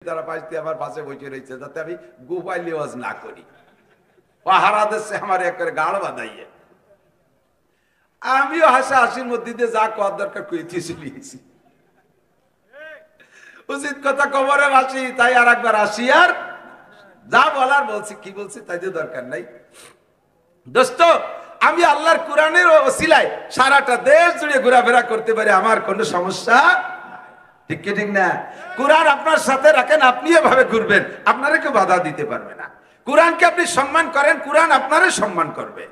তারা পাশে আমার পাশে বসে রয়েছে যাতে আমি গুপাই লিওয়াজ না করি। পাহারা দিচ্ছে আমার একের গাড় বাঁধাইয়ে। আমিও হাসা হাসির মধ্যে দিয়ে যা কর দরকার কইতে চলিয়েছি। উচিত কথা কবরে আসি, তাই আর একবার আসি, আর যা বলার বলছি, কি বলছি তাই যে দরকার নাই। দোস্ত, আমি আল্লাহর কোরআনের ওসিলায় সারাটা দেশ জুড়ে ঘোরাফেরা করতে পারি, আমার কোনো সমস্যা ঠিক কি ঠিক না? কোরআন আপনার সাথে রাখেন, আপনি এভাবে ঘুরবেন, আপনারা কেউ বাধা দিতে পারবে না। কোরআনকে আপনি সম্মান করেন, কোরআন আপনারই সম্মান করবে।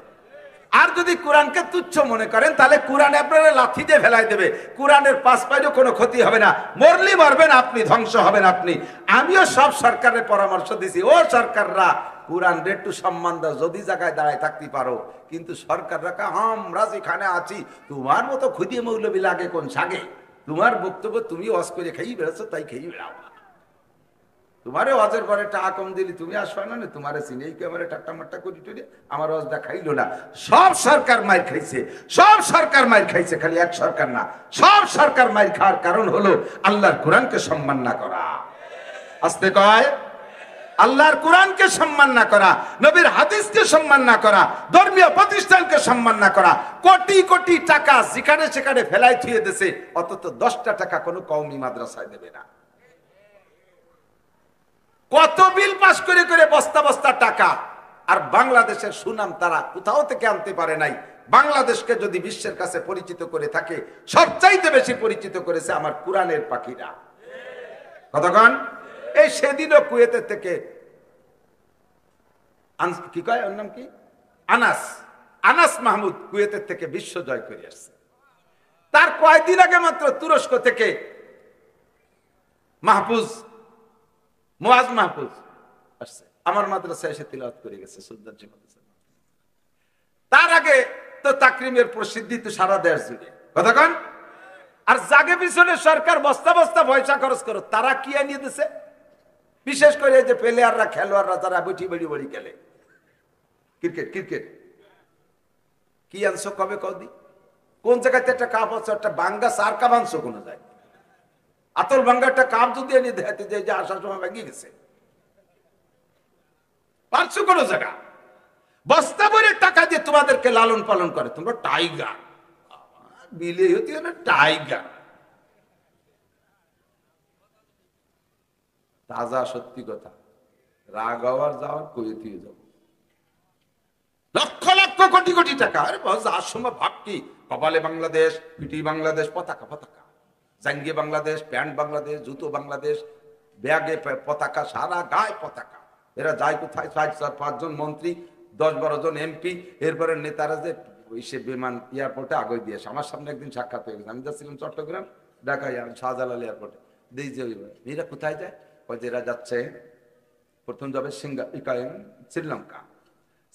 আর যদি কোরআনকে তুচ্ছ মনে করেন, তাহলে কোরআন আপনারা লাথি দিয়ে ফেলাই দেবে। কোরআনের পাঁচ পাইরও কোনো ক্ষতি হবে না, মরলি মরবেন আপনি, ধ্বংস হবেন আপনি। আমিও সব সরকারের পরামর্শ দিছি, ও সরকাররা কোরআন একটু সম্মান দাও, যদি জায়গায় দাঁড়ায় থাকতে পারো। কিন্তু সরকাররা আমরা যেখানে আছি, তোমার মতো খুদিয়ে মৌলবি লাগে কোন সাগে? তোমার বক্তব্য তুমি ওয়াজ করে খেয়ে বেড়াচ্ছ, তাই খেয়ে বেড়াও। তোমারে ওয়াজের পরে টাকা কম দিলি, তুমি আসবে না, তোমারে চিনেই কেমন টাট্টা মাট্টা করি টুরি আমার ওয়াজটা খাইলো না। সব সরকার মাইর খাইছে, সব সরকার মাইর খাইছে, খালি এক সরকার না, সব সরকার মাইর খাওয়ার কারণ হলো আল্লাহর কোরআনকে সম্মান না করা। আস্তে কয়, আল্লাহর কোরআনকে সম্মান না করা, নবীর হাদিসকে সম্মান না করা, ধর্মীয় প্রতিষ্ঠানকে সম্মান না করা। কোটি কোটি টাকা যেখানে সেখানে ফেলাই থুয়ে দিয়েছে, অন্তত 10টা টাকা কোনো কওমি মাদ্রাসায় দেবে না। কত বিল পাস করে করে বস্তা বস্তা টাকা, আর বাংলাদেশের সুনাম তারা কোথাও থেকে আনতে পারে নাই। বাংলাদেশকে যদি বিশ্বের কাছে পরিচিত করে থাকে, সবচাইতে বেশি পরিচিত করেছে আমার কোরআনের পাখিরা। কতক্ষণ এই সেদিনও কুয়েতের থেকে কি কয় ওর নাম কি, আনাস মাহমুদ কুয়েতের থেকে বিশ্ব জয় করে আসছে। তার কয়েকদিন আগে মাত্র তুরস্ক থেকে মুয়াজ মাহফুজ আসছে, আমার মাদ্রাসায় এসে তিলাওয়াত করে গেছে সুলতান মাদ্রাসা। তার আগে তো তাকরিমের প্রসিদ্ধি তো সারা দেশ জুড়ে। কতক্ষণ আর জাগে পিছনে সরকার বস্তা বস্তা পয়সা খরচ করো, তারা কি আনিয়ে দিছে? বিশেষ করে যে প্লেয়াররা, খেলোয়াড়রা যারা বটি বড়ি বড়ি খেলে ক্রিকেট কি আনছো, কবে কদি, কোন জায়গাতে একটা কাপ আছে, একটা বাঙ্গা সার কাপ আনছো কোনো যায়? আতল ভাঙ্গা একটা কাপ যদি এনে দেখাতে যায় যে আসার সময় ভেঙে গেছে, পারছো কোন জায়গা? বস্তা ভরে টাকা দিয়ে তোমাদেরকে লালন পালন করে, তোমরা টাইগার বিলে হতে না টাইগার। তাজা সত্যি কথা, রাগ হওয়ার যাওয়ার কইতে যাব লক্ষ লক্ষ কোটি কোটি টাকা। আরে যার সময় ভাবটি কপালে বাংলাদেশ, পিটি বাংলাদেশ, পতাকা পতাকা, জাঙ্গিয়ে বাংলাদেশ, প্যান্ট বাংলাদেশ, জুতো বাংলাদেশ, ব্যাগে পতাকা, সারা গায়ে পতাকা। এরা যায় কোথায়? 4-5 জন মন্ত্রী, 10-12 জন এমপি, এরপরে নেতারা যে সে বিমান এয়ারপোর্টে আগে দিয়েছে। আমার সামনে একদিন সাক্ষাৎ হয়ে গেছে, আমি যাচ্ছিলাম চট্টগ্রাম, ঢাকা শাহজালাল এয়ারপোর্টে, দিই যে এরা কোথায় যায়? এরা যাচ্ছে, প্রথম যাবে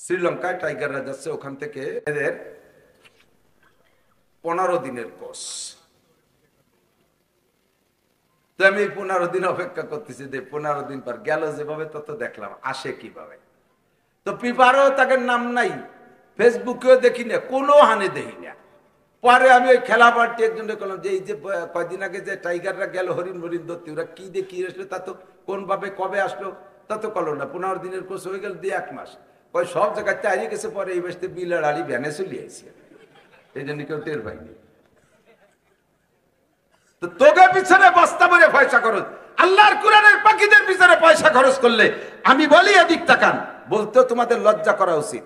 শ্রীলঙ্কায় টাইগাররা যাচ্ছে, ওখান থেকে এদের 15 দিনের কোর্স। তো আমি 15 দিন অপেক্ষা করতেছি, 15 দিন পর গেল যেভাবে, তত দেখলাম আসে কিভাবে। তো পেপারও তাকে নাম নাই, ফেসবুকেও দেখি না, কোনো হানে দেখি না। পরে আমি ওই খেলা পার্টি একজনকে বললাম যে এই যে কয়দিন আগে যে টাইগাররা গেল হরিণ ধরতে, ওরা কি দিয়ে কি আসলো, তা তো কোন ভাবে কবে আসলো তা তো করলো না। 15 দিনের কোর্স হয়ে গেল 2-1 মাস, ওই সব জায়গায় চাইয়ে গেছে। পরে এই বসতে বিলার আলী ভ্যানে চলে আসছে, এই জন্য কেউ টের পাইনি। তো তোকে পিছনে বস্তা ভরে পয়সা খরচ, আল্লাহর কোরআনের পাখিদের পিছনে পয়সা খরচ করলে আমি বলি এদিক তাকান, বলতেও তোমাদের লজ্জা করা উচিত।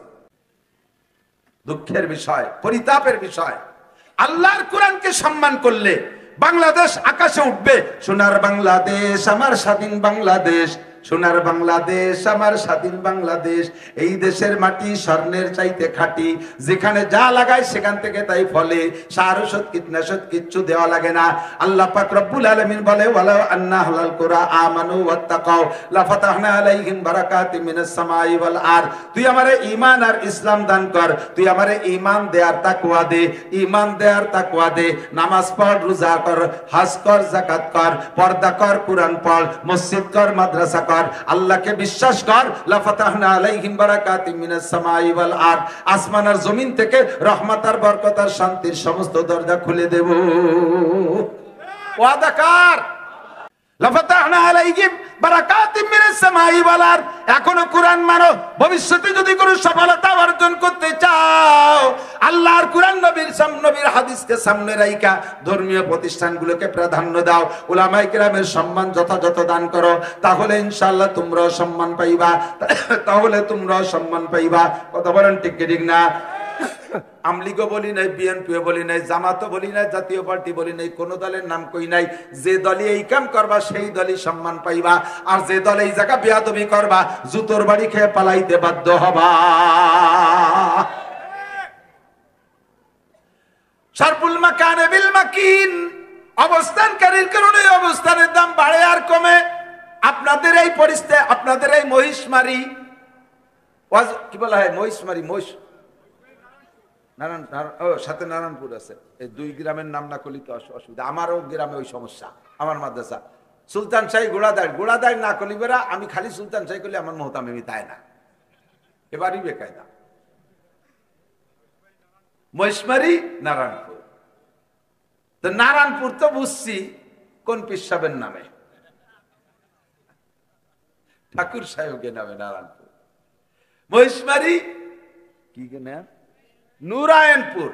দুঃখের বিষয়, পরিতাপের বিষয়, আল্লাহর কোরআনকে সম্মান করলে বাংলাদেশ আকাশে উঠবে। সোনার বাংলাদেশ আমার স্বাধীন বাংলাদেশ, সোনার বাংলাদেশ আমার স্বাধীন বাংলাদেশ। এই দেশের মাটি স্বর্ণের চাইতে খাঁটি, যেখানে যা লাগায় সেখান থেকে তাই ফলে, সার ওষুধ কীটনাশক কিচ্ছু দেওয়া লাগে না। আল্লাহ পাক রব্বুল আলামিন বলে, ওয়ালাউ আন্না আহলাল কুরা আমানু ওয়াত্তাকাউ লাফাতাহনা আলাইহিম বারাকাতিম মিনাস সামাই ওয়াল আরদ। তুই আমারে ঈমান আর ইসলাম দান কর, তুই আমারে ঈমান দে আর তাকওয়া দে, ঈমান দে আর তাকওয়া দে। নামাজ পড়, রোজা কর, হজ কর, যাকাত কর, পর্দা কর, কুরআন পড়, মসজিদ কর, মাদ্রাসা কর, আল্লাহকে বিশ্বাস কর। লাফাতাহনা আলাইহিম বারাকাতিম মিনাস সামাই ওয়াল আরদ, আসমান আর জমিন থেকে রহমত আর বরকত আর শান্তির সমস্ত দরজা খুলে দেব। ওয়াদা কর। লাফাতাহনা আলাইহিম বারাকাতিম মিনাস সামাই ওয়াল আরদ। এখনো কোরআন মানো, ভবিষ্যতে যদি কোনো সফলতা অর্জন করতে চাও আল্লাহর কোরআন নবীর হাদিসকে সামনে রাইখা ধর্মীয় প্রতিষ্ঠানগুলোকে প্রাধান্য দাও, উলামায়ে কেরামের সম্মান যথাযথ দান করো, তাহলে ইনশাআল্লাহ তোমরাও সম্মান পাইবা, তাহলে তোমরাও সম্মান পাইবা। কথা বলেন ঠিক ঠিক না? আমলিগও বলি নাই, বিএনপিও বলি নাই, জামাতও বলি নাই, জাতীয় পার্টি বলি নাই, কোন দলের নাম কই নাই। যে দলই এই কাম করবা সেই দলই সম্মান পাইবা, আর যে দলে এই জায়গা বেয়াদবি করবা জুতোর বাড়ি খেয়ে পালাইতে বাধ্য হবা। শারফুল মাকানে বিল মাকিন, অবস্থানকারীর কারণে অবস্থানের দাম বাড়ে আর কমে। আপনাদের এই পরিস্থিতি, আপনাদের এই মহিষমারি, কি বলা হয় মহিষমারি, মহিষ সাথে নারায়ণপুর আছে, এই দুই গ্রামের নাম না করলে তো অসুবিধা। আমারও গ্রামে ওই সমস্যা, আমার মাদ্রাসা সুলতান শাহী গোড়াদায় না করলি বেড়া, আমি খালি সুলতান শাহী করলে আমার মোহতামিমি তাই না, এবারই বেকায়দা। মহিষমারি নারায়ণপুর, তো নারায়ণপুর তো বুঝছি কোন পীর সাহেবের নামে, ঠাকুর সাহেবের নামে নারায়ণপুর। মহিষমারি কি নাম? নুরায়নপুর।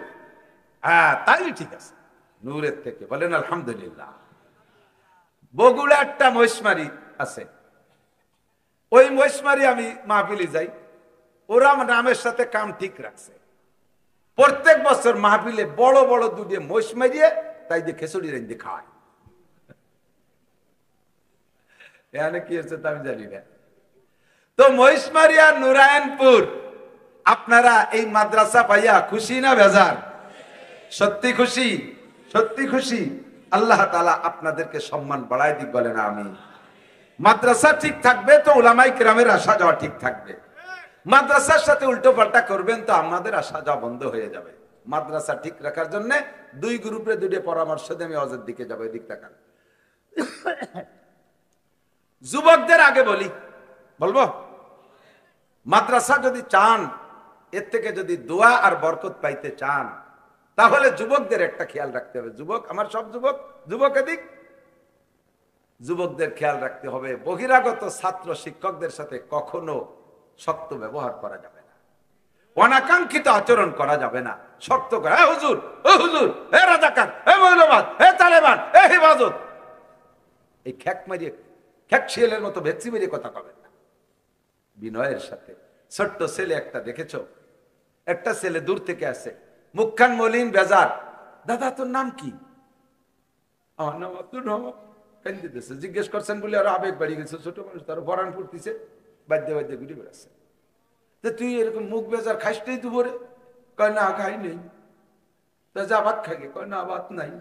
হ্যাঁ তাই ঠিক আছে, নূরের থেকে বলেন আলহামদুলিল্লাহ। বগুড়া একটা মহিষমারি আছে, ওই মহিষমারি আমি মাহফিলে যাই, ওরা নামের সাথে কাম ঠিক রাখছে। প্রত্যেক বছর মাহফিলে বড় বড় দুটো মহিষ মারিয়ে তাই দিয়ে খেচুড়ি রেঞ্জে খাওয়ায়। এখানে কি হচ্ছে তা আমি জানি না। তো মহিষমারি আর নুরায়নপুর, আপনারা এই মাদ্রাসা পাইয়া খুশি না বেজার? সত্যি খুশি, সত্যি খুশি। আল্লাহ তাআলা আপনাদেরকে সম্মান বাড়ায় দিক, বলেন আমিন। মাদ্রাসা ঠিক থাকবে তো উলামায়ে কেরামের আসা যাওয়া ঠিক থাকবে। মাদ্রাসার সাথে উল্টো পাল্টা করবেন তো আমাদের আসা যাওয়া বন্ধ হয়ে যাবে। মাদ্রাসা ঠিক রাখার জন্য দুই গ্রুপে দুটো পরামর্শ দিয়ে আমি অজের দিকে যাবো, এদিক তাকান। যুবকদের আগে বলবো, মাদ্রাসা যদি চান, এর থেকে যদি দোয়া আর বরকত পাইতে চান, তাহলে যুবকদের একটা খেয়াল রাখতে হবে। যুবক, আমার সব যুবক এদিক, যুবকদের খেয়াল রাখতে হবে। বহিরাগত ছাত্র শিক্ষকদের সাথে কখনো শক্ত ব্যবহার করা যাবে না, অনাকাঙ্ক্ষিত আচরণ করা যাবে না। শক্ত করে হুজুর, ও হুজুর, এ রাজাকার, এ মৌলবাদ, এ তালেবান, এ হেফাজত, এই খ্যাক মারিয়ে খ্যাক শিয়ালের মতো ভেচ্ছি মেরিয়ে কথা কবেন না। বিনয়ের সাথে ছোট্ট ছেলে একটা দেখেছো, একটা ছেলে দূর থেকে আসে, মুখখান মলিন, বেজার। দাদা তোর নাম কি? আমার নাম আব্দুর রহমান। কান্দিতেছে, জিজ্ঞেস করছেন বলে আরো আবেগ বাড়ি গেছে, ছোট মানুষ তার বরান ফুটতিছে, বাদ্যে বাদ্যে ঘুরে বেড়াচ্ছে। তুই এরকম মুখ বেজার খাইসটাই দুপুরে? কয় না খাই নেই। তা যা ভাত খাইগে? কয় না ভাত নাই,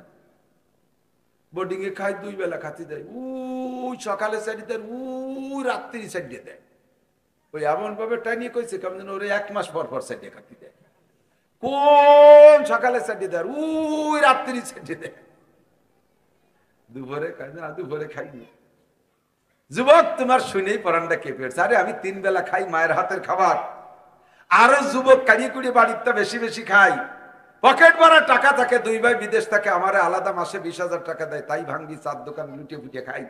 বোর্ডিং এ খাই, 2 বেলা খাতি দেয়, উই সকালে সাইডে দেয়, উই রাত্রি সাইডে দেয়। ওই এমন ভাবে টাইনিয়ে কইছে কেমন ওরে 1 মাস পর পর সাইডে খাতি দেয়। কোন সকালে সাইডে দেয়, উই রাত্রি সাইডে দেয়। দুপুরে খাই না, দুপুরে খাইনি। যুবক তোমার শুনেই পরানটা কেঁপে উঠছে। আরে আমি 3 বেলা খাই মায়ের হাতের খাবার। আরো যুবক কাড়িয়ে কুড়িয়ে বাড়িতে বেশি বেশি খাই, পকেট ভরা টাকা থাকে, 2 ভাই বিদেশ থাকে, আমারে আলাদা মাসে 20,000 টাকা দেয়, তাই ভাঙ্গি 4 দোকান লুটিয়ে ফুটিয়ে খাই।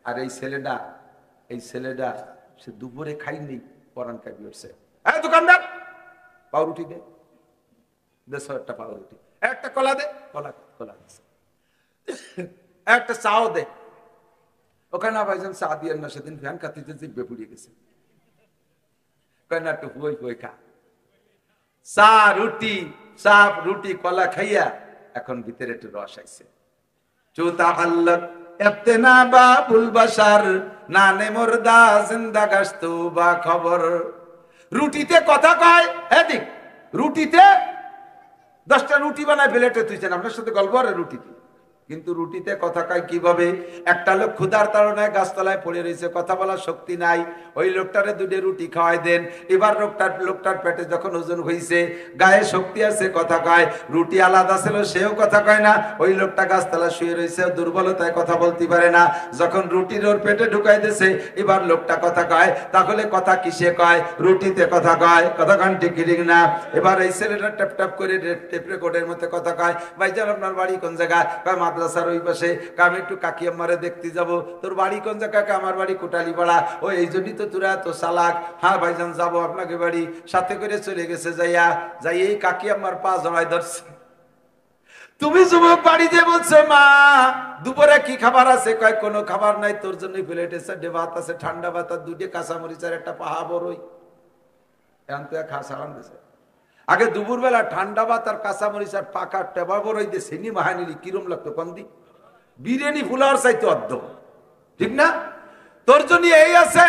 আর এই ছেলেটা সে দুপুরে খাইনি, পরান কাঁপি উঠছে। হ্যাঁ দোকানদার, পাউরুটি দে, 100 পাউরুটি, একটা কলা দে, কলা দিচ্ছে, একটা চাও দে। ওখানে ভাইজান চা দিয়ে না, সেদিন ফ্যান কাতিতে জিভে পুড়িয়ে গেছে। একটু হুই খা। চা রুটি, চাপ রুটি কলা খাইয়া এখন ভিতরে একটু রস আইছে। চুতা আল্লাহ এফতেনা বাবুল বাশার নানে মুর্দা জিন্দা গাস্তু বা খবর। রুটিতে কথা কয়, এদিক রুটিতে 10টা রুটি বানায় প্লেটে তুইছেন, আপনার সাথে গল্প আর রুটিতে। কিন্তু রুটিতে কথা কয় কিভাবে? একটা লোক ক্ষুধার তাড়নায় গাছতলায় পড়ে রয়েছে, কথা বলার শক্তি নাই, ওই লোকটারে 2 রুটি খাওয়াই দেন। এবার লোকটার পেটে যখন ওজন হয়েছে, গায়ে শক্তি আছে, কথা কয়। রুটি আলাদা ছিল, সেও কথা কয় না। ওই লোকটা গাছতলা শুয়ে রয়েছে, দুর্বলতায় কথা বলতে পারে না। যখন রুটির ওর পেটে ঢুকাই দিয়েছে, এবার লোকটা কথা কয়। তাহলে কথা কিসে কয়? রুটিতে কথা কয়। কথা কন ঠিক ঠিক না? এবার এই ছেলেটা ট্যাপ ট্যাপ করে টেপ রেকর্ডের মধ্যে কথা কয়। ভাইজান আপনার বাড়ি কোন জায়গায়? কয় মাদ্রাসার ওই পাশে, আমি একটু কাকি আম্মারে দেখতে যাব। তোর বাড়ি কোন জায়গা? আমার বাড়ি কোটালীপাড়া। ও এই জন্যই তো তোরা এত চালাক। হ্যাঁ ভাইজান যাবো আপনাকে বাড়ি। সাথে করে চলে গেছে, যাই এই কাকি আম্মার পা জড়ায় ধরছে। তুমি যুবক বাড়ি দিয়ে বলছো মা দুপুরে কি খাবার আছে? কয় কোনো খাবার নাই, তোর জন্য প্লেটে চারটে ভাত আছে, ঠান্ডা ভাত আর দুটো কাঁচামরিচ আর একটা পাহা বড়ই। এখন তো খা সালাম দিছে। আগে দুপুর বেলা ঠান্ডা ভাত আর কাঁচামরিচ আর পাকা টেবা বড়ই দিয়ে সিনি মাহানিলি কিরম লাগতো কন্দি? বিরিয়ানি ফুলার চাইতো অর্ধ, ঠিক না? তোর জন্য এই আছে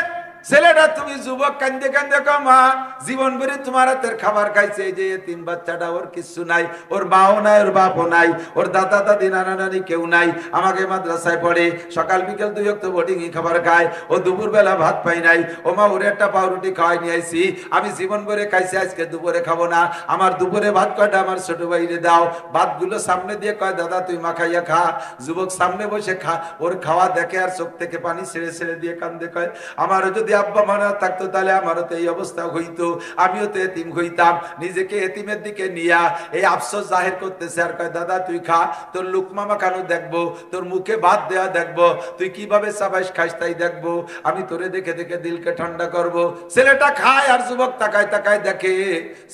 ছেলেটা। তুমি যুবক কান্দে কান্দে কো মা জীবন ভরে তোমার হাতের খাবার খাইছে, এই যে এতিম বাচ্চাটা, ওর কিছু নাই, ওর মাও নাই, ওর বাপও নাই, ওর দাদা দাদি নানা নানি কেউ নাই। আমাকে মাদ্রাসায় পড়ে, সকাল বিকেল 2 ওয়াক্ত বোর্ডিং খাবার খায়, ও দুপুর বেলা ভাত পাই নাই। ও মা ওরে একটা পাউরুটি খাওয়াই নিয়ে আইছি, আমি জীবন ভরে খাইছি, আজকে দুপুরে খাবো না। আমার দুপুরে ভাত কয়টা আমার ছোট ভাইরে দাও। ভাতগুলো সামনে দিয়ে কয় দাদা তুই মা খাইয়া খা। যুবক সামনে বসে খা, ওর খাওয়া দেখে আর চোখ থেকে পানি ছেড়ে ছেড়ে দিয়ে কান্দে, কয় আমারও যদি আব্বা মানা থাকতো তাহলে আমারও তো এই অবস্থা হইতো, আমিও তো এতিম হইতাম। নিজেকে এতিমের দিকে নিয়া এই আফসোস জাহির করতেছে আর কয় দাদা তুই খা, তোর লুকমা মাখানো দেখবো, তোর মুখে ভাত দেয়া দেখবো, তুই কিভাবে সাবাইশ খাইস তাই দেখবো, আমি তোরে দেখে দেখে দিলকে ঠান্ডা করব। ছেলেটা খায় আর যুবক তাকায় তাকায় দেখে।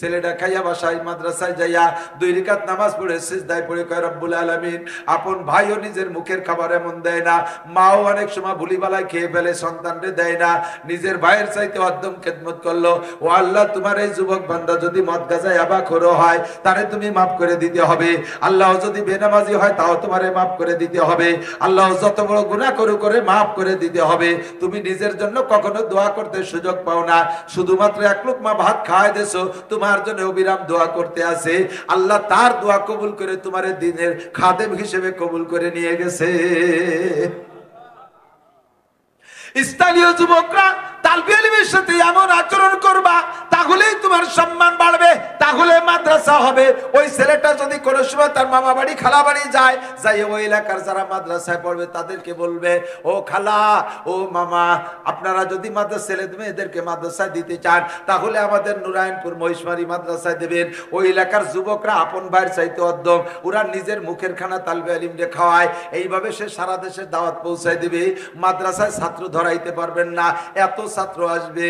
ছেলেটা খাইয়া বাসায় মাদ্রাসায় যাইয়া 2 রাকাত নামাজ পড়ে সিজদায় পড়ে কয় রব্বুল আলামিন, আপন ভাইও নিজের মুখের খাবার এমন দেয় না, মাও অনেক সময় ভুলিবালায় খেয়ে ফেলে, সন্তানরে দেয় না, নিজের ভাইয়ের চাইতে অদ্যম খেদমত করলো। ও আল্লাহ তোমার এই যুবক বান্দা যদি মদ গাঁজায় আবাখোর হয় তারে তুমি মাফ করে দিতে হবে। আল্লাহ যদি বেনামাজি হয় তাও তোমারে মাফ করে দিতে হবে। আল্লাহ যত বড় গুনাহ করে মাফ করে দিতে হবে। তুমি নিজের জন্য কখনো দোয়া করতে সুযোগ পাও না, শুধুমাত্র 1 লুকমা ভাত খাওয়াই দেছো, তোমার জন্য অবিরাম দোয়া করতে আছে। আল্লাহ তার দোয়া কবুল করে তোমার দিনের খাদেম হিসেবে কবুল করে নিয়ে গেছে। স্থানীয় যুবকরা তালবি ইলমের সাথে এমন আচরণ করবা, তাহলেই তোমার সম্মান বাড়বে, তাহলে মাদ্রাসা হবে। ওই ছেলেটা যদি কোনো সময় তার মামা বাড়ি খালা বাড়ি যায়, যাই ওই এলাকার যারা মাদ্রাসায় পড়বে তাদেরকে বলবে, ও খালা ও মামা আপনারা যদি মাদ্রাসা ছেলে মেয়েদেরকে মাদ্রাসায় দিতে চান তাহলে আমাদের নুরায়নপুর মহিষমারি মাদ্রাসায় দেবেন। ওই এলাকার যুবকরা আপন ভাইয়ের চাইতে অদ্যম, ওরা নিজের মুখের খানা তালবে ইলমে খাওয়ায়। এইভাবে সে সারা দেশের দাওয়াত পৌঁছায় দিবে। মাদ্রাসায় ছাত্র ধরাইতে পারবেন না, এত ছাত্র আসবে।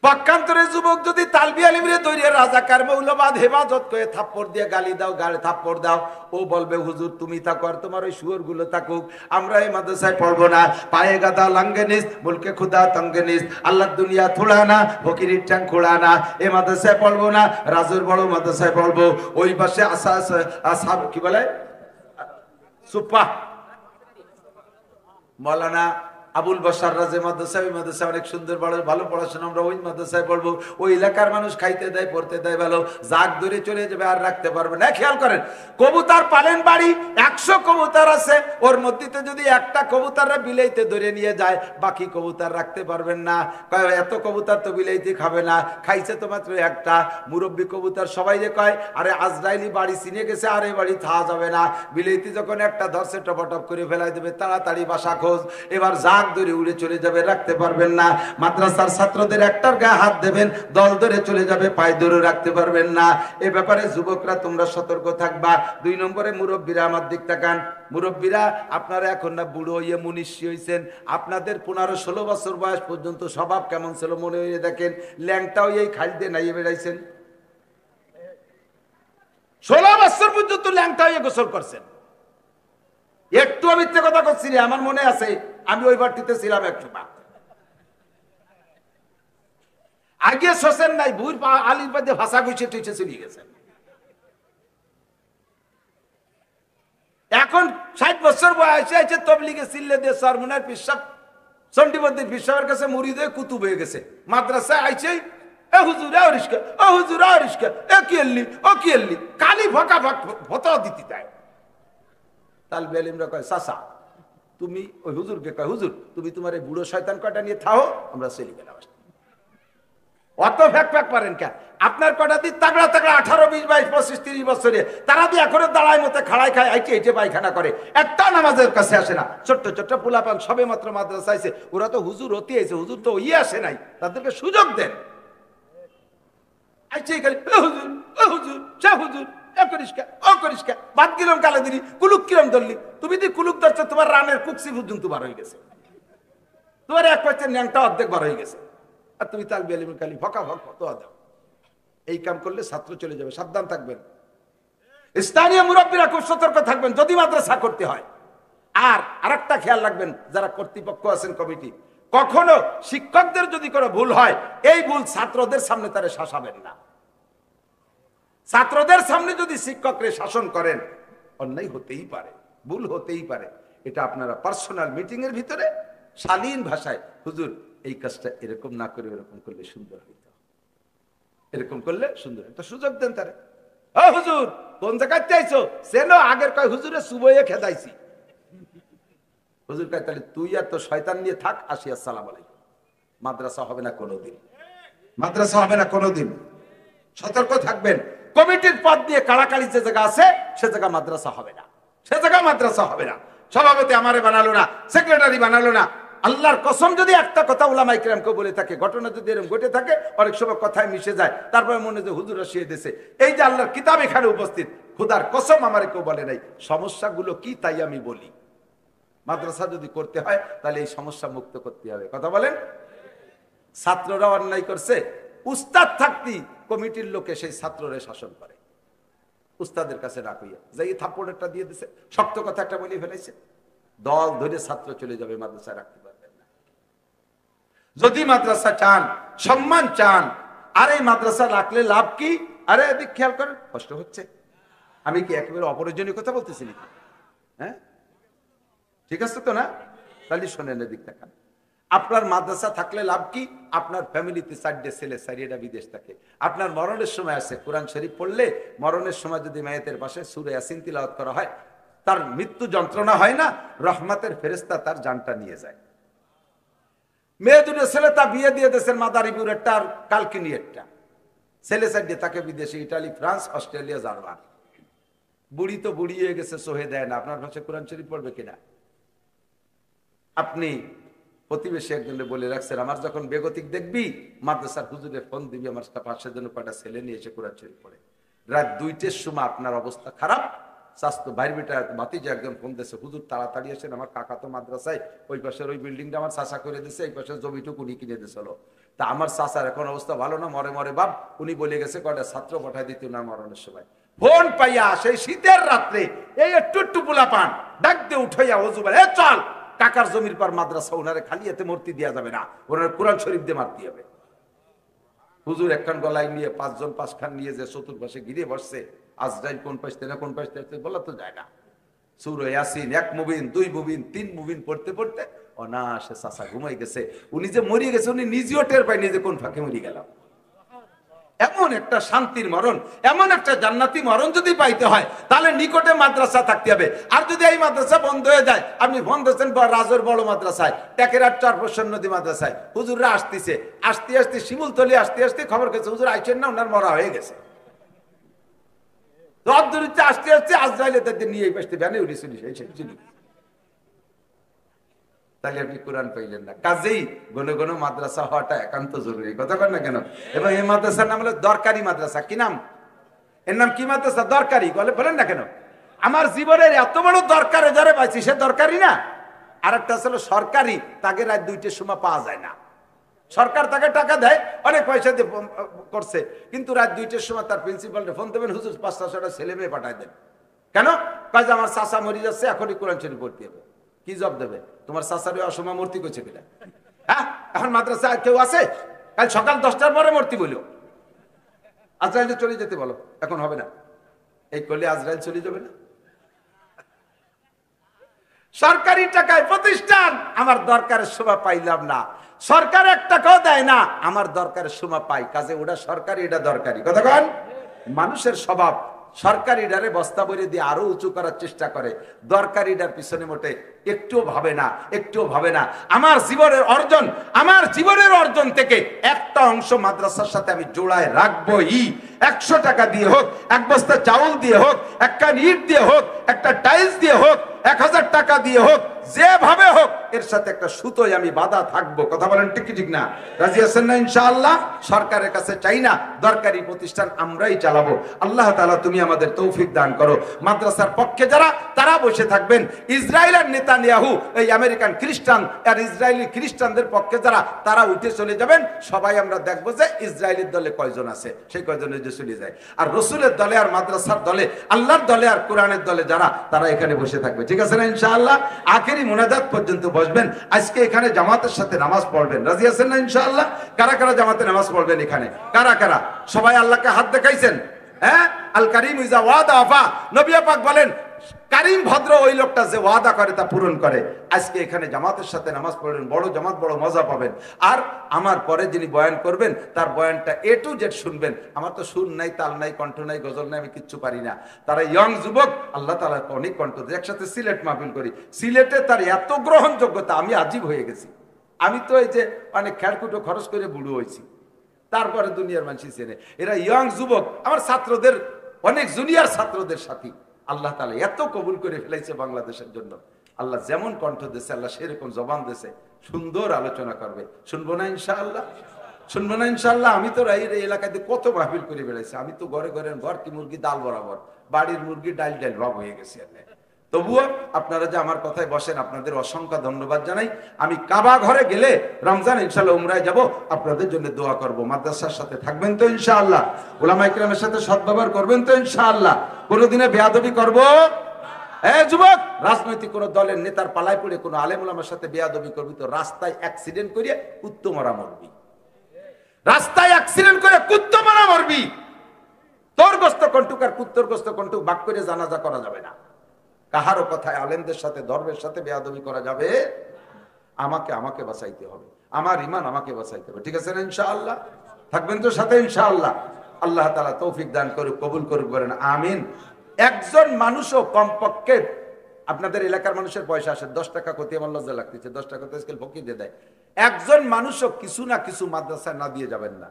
পক্ষান্তরে যুবক যদি তালবি ইলমে দৈরে রাজাকার মৌলবাদ হেফাজত করে থাপ্পড় দিয়ে গালি দাও, গালে থাপ্পড় দাও, ও বলবে হুজুর তুমি থাকো আর তোমার ওই শুয়োর গুলো থাকুক, আমরা এই মাদ্রাসায় পড়বো না। পায়ে গাদা লাঙ্গে নিস, মুলকে খুদা তঙ্গে নিস, আল্লাহ দুনিয়া থোড়া না, ফকিরির ট্যাং খোড়া না, এ মাদ্রাসায় পড়বো না, রাজুর বড় মাদ্রাসায় পড়বো। ওই পাশে আসা কি বলে সুপ্পা মৌলানা আবুল বাশার রাজে মাদ্রাসা, ওই মাদ্রাসা অনেক সুন্দর ভালো পড়াশোনা, আমরা ওই মাদ্রাসায় পড়বো। ওই এলাকার মানুষ খাইতে দেয় পড়তে দেয় ভালো, জাগ ধরে চলে যাবে আর রাখতে পারবে না। খেয়াল করেন, কবুতর পালেন বাড়ি, 100 কবুতর আছে, ওর মধ্যে যদি একটা কবুতররা বিলাইতে ধরে নিয়ে যায়, বাকি কবুতর রাখতে পারবেন না। এত কবুতর তো বিলাইতে খাবে না, খাইছে তো মাত্র একটা। মুরব্বী কবুতর সবাই যে কয় আরে আজরাইলি বাড়ি চিনে গেছে, আর এই বাড়ি থাকা যাবে না। বিলাইতে যখন একটা ধরছে টপাটপ করে ফেলাই দেবে, তাড়াতাড়ি বাসা খোঁজ, এবার জাগ ধরে উড়ে চলে যাবে, রাখতে পারবেন না। মাদ্রাসার ছাত্রদের একটার গায়ে হাত দেবেন, দল ধরে চলে যাবে, পায়ে ধরে রাখতে পারবেন না। এ ব্যাপারে যুবকরা তোমরা সতর্ক থাকবা। 2 নম্বরে মুরব্বীরা আমার দিক তাকান। মুরব্বীরা আপনারা এখন না বুড়ো হইয়ে মুনিশি হইছেন, আপনাদের 15-16 বছর বয়স পর্যন্ত স্বভাব কেমন ছিল মনে হয়ে দেখেন। ল্যাংটাও এই খাল দিয়ে নাইয়ে বেড়াইছেন, 16 বছর পর্যন্ত ল্যাংটা হইয়ে গোসল করছেন। একটু মিথ্যে কথা করছি, আমার মনে আছে আমি ওই বাড়িতে ছিলাম একটু আগে শোষেন নাই, ভুর আলির পাতে ভাষা গুছিয়ে টুইছে চলে গেছেন। এখন 60 বছর বয়সে আছে, তবলিগে চিল্লে দিয়ে সরমুনার পিসাব চন্ডীবন্দির পিসাবের কাছে মুড়ি দিয়ে কুতুব হয়ে গেছে। মাদ্রাসায় আইছে, এ হুজুর এ রিস্কা, ও হুজুর এ রিস্কা, এ কি এলি ও কি এলি, কালি ফাঁকা ভতা দিতে দেয়। তালবে ইলমরা কয় চাচা তুমি, ওই হুজুরকে কয় হুজুর তুমি তোমার এই বুড়ো শয়তান কয়টা নিয়ে থাও, আমরা চলি গেলাম। অত ফ্যাক পারেন কে? আপনার কটা দিন তাগড়া 18, 20, 22, 25, 30 বছরে তারা দিয়ে এখনো দাঁড়ায় মতো খাড়াই খায়, আইটে এটে পায়খানা করে, একটা নামাজের কাছে আসে না। ছোট্ট ছোট্ট পোলাপান সবে মাত্র মাদ্রাসা আইছে, ওরা তো হুজুর হতে আইছে, হুজুর তো ইয়ে আসে নাই, তাদেরকে সুযোগ দেন। আইছে খালি হুজুর ও হুজুর, সে হুজুর, এ করিস কে, ও করিস কে, বাদ গিলাম কালে দিলি, কুলুক কিরম ধরলি, তুমি যদি কুলুক ধরছো তোমার রানের কুকসি পর্যন্ত বার হয়ে গেছে, তোমার এক পাচ্ছের ন্যাংটা অর্ধেক বার হয়ে গেছে, আর তুমি তালবি আলিমের খালি ভকা ভক তো দাও। এই কাম করলে ছাত্র চলে যাবে, সাবধান থাকবেন। স্থানীয় মুরব্বীরা খুব সতর্ক থাকবেন যদি মাদ্রাসা করতে হয়। আর আরেকটা খেয়াল রাখবেন, যারা কর্তৃপক্ষ আছেন কমিটি, কখনো শিক্ষকদের যদি কোনো ভুল হয়, এই ভুল ছাত্রদের সামনে তারা শাসাবেন না। ছাত্রদের সামনে যদি শিক্ষকরা শাসন করেন, অন্যায় হতেই পারে, ভুল হতেই পারে, এটা আপনারা পার্সোনাল মিটিং এর ভিতরে শালীন ভাষায়, হুজুর এই কাজটা এরকম না করে এরকম করলে সুন্দর হইত, এরকম করলে সুন্দর, একটা সুযোগ দেন তারে। ও হুজুর কোন জায়গায় চাইছো সেনো, আগের কয় হুজুরে সুবয়ে খেদাইছি, হুজুর কয় তাহলে তুই আর তো শয়তান নিয়ে থাক, আসি, আসসালাম আলাইকুম। মাদ্রাসা হবে না কোনোদিন, মাদ্রাসা হবে না কোনোদিন। সতর্ক থাকবেন। কমিটির পদ দিয়ে কাড়াকাড়ি যে জায়গা আছে সে জায়গা মাদ্রাসা হবে না, সে জায়গা মাদ্রাসা হবে না। সভাপতি আমারে বানালো না, সেক্রেটারি বানালো না, আল্লাহর কসম যদি একটা কথা উলামা ইকরামকে বলে থাকে, ঘটনা যদি এরকম ঘটে থাকে, অনেক সময় কথায় মিশে যায়, তারপরে মনে যে হুজুর আসিয়ে দিয়েছে, এই যে আল্লাহর কিতাব এখানে উপস্থিত, খুদার কসম আমারে কেউ বলে নাই সমস্যাগুলো কি তাই আমি বলি। মাদ্রাসা যদি করতে হয় তাহলে এই সমস্যা মুক্ত করতে হবে, কথা বলেন। ছাত্ররা অন্যায় করছে, উস্তাদ থাকতি কমিটির লোকে সেই ছাত্ররে শাসন করে, উস্তাদের কাছে না কইয়া যাই থাপ্পড়টা দিয়ে দিছে, শক্ত কথা একটা বলে ফেলেছে, দল ধরে ছাত্র চলে যাবে, মাদ্রাসা রাখতে পারবেন না। যদি মাদ্রাসা চান, সম্মান চান, আর এই মাদ্রাসা রাখলে লাভ কি? আরে এদিক খেয়াল করেন, কষ্ট হচ্ছে, আমি কি একেবারে অপ্রয়োজনীয় কথা বলতেছি নাকি? হ্যাঁ ঠিক আছে তো না? তাহলে শোনেন, এদিক দেখান। আপনার মাদ্রাসা থাকলে লাভ কি? আপনার ফ্যামিলিতে 4টে ছেলে, 4টা বিদেশ থাকে, আপনার মরণের সময় আছে, কোরআন শরীফ পড়লে মরণের সময় যদি মায়েতের পাশে সূরা ইয়াসিন তিলাওয়াত করা হয়, তার মৃত্যু যন্ত্রণা হয় না, রহমতের ফেরেশতা তার জানটা নিয়ে যায়। মেয়ে দুটো ছেলে তা বিয়ে দিয়ে দেশের মাদারীপুর একটা আর কালকিনি একটা, ছেলে 4টে তাকে বিদেশে, ইটালি, ফ্রান্স, অস্ট্রেলিয়া, জার্মান। বুড়ি তো বুড়ি হয়ে গেছে, সোহে দেয় না, আপনার পাশে কোরআন শরীফ পড়বে কিনা? আপনি প্রতিবেশী একজনে বলে রাখছেন, আমার যখন বেগতিক দেখবি মাদ্রাসার হুজুরে ফোন দিবি, আমার পাশের জন্য কয়টা ছেলে নিয়ে এসে কোরআন শরীফ পড়ে। রাত 2টের সময় আপনার অবস্থা খারাপ, স্বাস্থ্য বাইর বেটা ভাতিজা একজন ফোন দিয়েছে, হুজুর তাড়াতাড়ি আসেন, আমার কাকা তো মাদ্রাসায়, ওই পাশের ওই বিল্ডিংটা আমার চাচা করে দিয়েছে, এই পাশের জমিটুকু উনি কিনে দিয়েছিল, তা আমার চাচার এখন অবস্থা ভালো না, মরে মরে বাপ, উনি বলে গেছে কয়টা ছাত্র পাঠাই দিতে না মরণের সময়। ফোন পাইয়া সেই শীতের রাত্রে এই একটু পোলা পান ডাক দিয়ে উঠাইয়া ওযু বলে, চল কাকার জমির পর মাদ্রাসা, ওনারে খালি এতে মূর্তি দেওয়া যাবে না, ওনার কোরআন শরীফ দিয়ে মারতে হবে। হুজুর একখান গলায় নিয়ে 5 জন 5 খান নিয়ে যে চতুর্পাশে ঘিরে বসছে, আজরাইল কোন পাশে না কোন পাশে বলা তো যায় না, সূরা ইয়াসিন 1 মুবিন 2 মুবিন 3 মুবিন পড়তে পড়তে অনায়াসে চাচা ঘুমাই গেছে। উনি যে মরিয়ে গেছে উনি নিজেও টের পায়নি যে কোন ফাঁকে মরি গেলাম। এমন একটা শান্তির মরণ, এমন একটা জান্নাতি মরণ যদি পাইতে হয় তাহলে নিকটে মাদ্রাসা থাকতে হবে। আর যদি এই মাদ্রাসা বন্ধ হয়ে যায়, আপনি ফোন দিয়েছেন রাজের বড় মাদ্রাসায়, টেকেরার চরপোষণ নদী মাদ্রাসায়, হুজুররা আসতেছে, আসতে আসতে শিমুলতলি আসতে আসতে খবর গেছে হুজুর আইছেন না, ওনার মরা হয়ে গেছে। আসতে আসতে আজরাইলে তাদের নিয়ে এই পাশে ভ্যানে উঠে চলি, তাহলে আপনি কোরআন পাইলেন না। কাজেই ঘন ঘন মাদ্রাসা হওয়াটা একান্ত জরুরি, কথা বল না কেন? এবং এই মাদ্রাসার নাম হলো দরকারি মাদ্রাসা। কি নাম এর? নাম কি মাদ্রাসা? দরকারি। বলেন না কেন? আমার জীবনের এত বড় দরকারে যারা পাইছি সে দরকারি না। আর একটা ছিল সরকারি, তাকে রাত 2টের সময় পাওয়া যায় না, সরকার তাকে টাকা দেয়, অনেক পয়সা দিয়ে করছে, কিন্তু রাত 2টের সময় তার প্রিন্সিপালকে ফোন দেবেন, হুজুর 500-600 ছেলে মেয়ে পাঠায় দেন। কেন? কাজ আমার চাচা মরে যাচ্ছে, এখনই কোরআন শরীফ পড়তে হবে। কি জব দেবে? তোমার চাচার অসময় মূর্তি করছে কিনা? হ্যাঁ, এখন মাদ্রাসা কেউ আছে? কাল সকাল 10টার পরে মূর্তি বলো, আজরাইল চলে যেতে বলো, এখন হবে না। এই করলে আজরাইল চলে যাবে না? সরকারি টাকায় প্রতিষ্ঠান, আমার দরকারের সময় পাইলাম না, সরকার 1 টাকাও দেয় না, আমার দরকারের সময় পাই, কাজে ওটা সরকারি এটা দরকারি। কথা বল। মানুষের স্বভাব সরকারিডারে বস্তা বইরে দিয়ে আরো উঁচু করার চেষ্টা করে, দরকারিডার পিছনে মোটে একটুও ভাবে না আমার জীবনের অর্জন থেকে একটা অংশ মাদ্রাসার সাথে আমি জোড়ায় রাখবোই। 100 টাকা দিয়ে হোক, এক বস্তা চাউল দিয়ে হোক, একটা ইট দিয়ে হোক, একটা টাইলস দিয়ে হোক, 1000 টাকা দিয়ে হোক, যেভাবে হোক এর সাথে একটা সুতোয় আমি বাধা থাকবো। কথা বলেন ঠিক না? রাজি আছেন না ইনশাআল্লাহ? সরকারের কাছে চাই না, দরকারি প্রতিষ্ঠান আমরাই চালাবো। আল্লাহ তাআলা তুমি আমাদের তৌফিক দান করো। মাদ্রাসার পক্ষে যারা, তারা বসে থাকবেন। ইসরায়েলের নেতানিয়াহু, এই আমেরিকান খ্রিস্টান আর ইসরায়েলি খ্রিস্টানদের পক্ষে যারা, তারা উঠে চলে যাবেন। সবাই আমরা দেখবো যে ইসরায়েলের দলে কয়জন আছে, সেই কয়জনের যে চলে যায়। আর রসুলের দলে আর মাদ্রাসার দলে, আল্লাহর দলে আর কোরআনের দলে যারা, তারা এখানে বসে থাকবে। ঠিক আছে না ইনশাআল্লাহ? আখেরি মুনাজাত পর্যন্ত বসবেন। আজকে এখানে জামাতের সাথে নামাজ পড়বেন। রাজি আছেন না ইনশাআল্লাহ? কারা কারা জামাতে নামাজ পড়বেন এখানে? কারা কারা? সবাই আল্লাহকে হাত দেখাইছেন? হ্যাঁ, আল কারীম ইজা ওয়াদা আফা। নবী পাক বলেন, কারীম ভদ্র ওই লোকটা যে ওয়াদা করে তা পূরণ করে। আজকে এখানে জামাতের সাথে নামাজ পড়বেন, বড় জামাত, বড় মজা পাবেন। আর আমার পরে যিনি বয়ান করবেন, তার বয়ানটা A to Z শুনবেন। আমার তো সুর নাই, তাল নাই, কণ্ঠ নাই, গজল নাই, আমি কিচ্ছু পারি না। তারা ইয়ং যুবক, আল্লাহ তাআলা অনেক কণ্ঠ দিয়ে একসাথে সিলেট মাহফিল করি। সিলেটে তার এত গ্রহণযোগ্যতা, আমি আজীব হয়ে গেছি। আমি তো এই যে অনেক খেড়কুটো খরচ করে বুড়ো হয়েছি, তারপরে দুনিয়ার মানুষ চেনে। এরা ইয়ং যুবক, আমার ছাত্রদের, অনেক জুনিয়র ছাত্রদের সাথী। আল্লাহ তাআলা এত কবুল করে ফেলাইছে বাংলাদেশের জন্য। আল্লাহ যেমন কণ্ঠ দিয়েছে, আল্লাহ সেরকম জবান দিয়েছে, সুন্দর আলোচনা করবে। শুনবো না ইনশাআল্লাহ? শুনবো না ইনশাআল্লাহ? আমি তো এই এলাকাতে কত মাহফিল করে বেড়াইছি। আমি তো ঘরে ঘর কি মুরগি ডাল বরাবর, বাড়ির মুরগি ডাল ভাব হয়ে গেছে। তবুও আপনারা যে আমার কথায় বসেন, আপনাদের অসংখ্য ধন্যবাদ জানাই। আমি কাবা ঘরে গেলে রমজান ইনশাআল্লাহ উমরায় যাব, আপনাদের জন্য দোয়া করব। মাদ্রাসার সাথে থাকবেন তো ইনশাআল্লাহ? উলামায়ে কেরামের সাথে সদ্ব্যবহার করবেন তো ইনশাআল্লাহ? কোনদিনে বেয়াদবি করব? যুবক, রাজনৈতিক কোন দলের নেতার পালায় পড়ে কোন আলেম উলামার সাথে বেয়াদবি করবি তো রাস্তায় অ্যাক্সিডেন্ট করিয়ে কুত্তো মারা মরবি। রাস্তায় অ্যাক্সিডেন্ট করে কুত্তো মারা মরবি। তোর গোস্ত কন্টুক আর কুত্তর গোস্ত কন্টুক ভাগ করে জানাজা করা যাবে না। কাহারও কথায়, আলেমদের সাথে, ধর্মের সাথে বেয়াদবি করা যাবে? আমাকে বাঁচাইতে হবে, আমার ঈমান আমাকে বাঁচাইতে হবে। ঠিক আছে না ইনশাআল্লাহ? থাকবেন তো সাথে ইনশাআল্লাহ? আল্লাহ তাআলা তৌফিক দান করুক, কবুল করুক, বলেন আমিন। একজন মানুষও কমপক্ষে, আপনাদের এলাকার মানুষের পয়সা আসে 10 টাকা, ক্ষতি আমার লজ্জা লাগতেছে, 10 টাকা তো স্কেল ফকির দিয়ে দেয়। একজন মানুষও কিছু না কিছু মাদ্রাসায় না দিয়ে যাবেন না।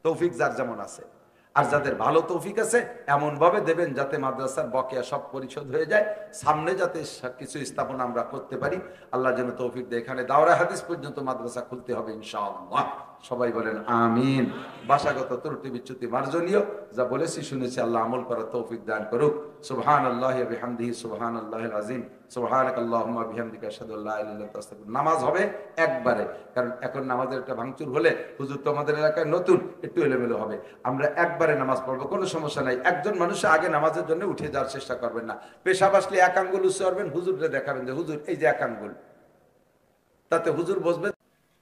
তৌফিক যার যেমন আছে, আর যাদের ভালো তৌফিক আছে এমন ভাবে দেবেন যাতে মাদ্রাসার বকেয়া সব পরিশোধ হয়ে যায়, সামনে যাতে কিছু স্থাপনা আমরা করতে পারি। আল্লাহ যেন তৌফিক দেয়। এখানে দাওরা হাদিস পর্যন্ত মাদ্রাসা খুলতে হবে ইনশাআল্লাহ। সবাই বলেন আমিন। ভাষাগত ত্রুটি বিচ্যুতি মার্জনীয়, যা বলেছি শুনেছি, আল্লাহ আমল করার তৌফিক দান করুক। সুবহানাল্লাহি ওয়া বিহামদিহি, সুবহানাল্লাহিল আযীম, সুবহানাকাল্লাহুম্মা বিহামদিকা আশহাদু আল্লা ইলাহা ইল্লা আনতা আস্তাগফিরুকা। নামাজ হবে একবারে, কারণ এখন নামাজের একটা ভাঙচুর হলে, হুজুর তো আমাদের এলাকায় নতুন, একটু এলোমেলো হবে। আমরা একবারে নামাজ পড়বো, কোনো সমস্যা নাই। একজন মানুষ আগে নামাজের জন্য উঠে যাওয়ার চেষ্টা করবেন না। পেশাব আসলে এক আঙ্গুল উঁচু করবেন, হুজুরকে দেখাবেন যে হুজুর এই যে এক আঙ্গুল, তাতে হুজুর বসবে।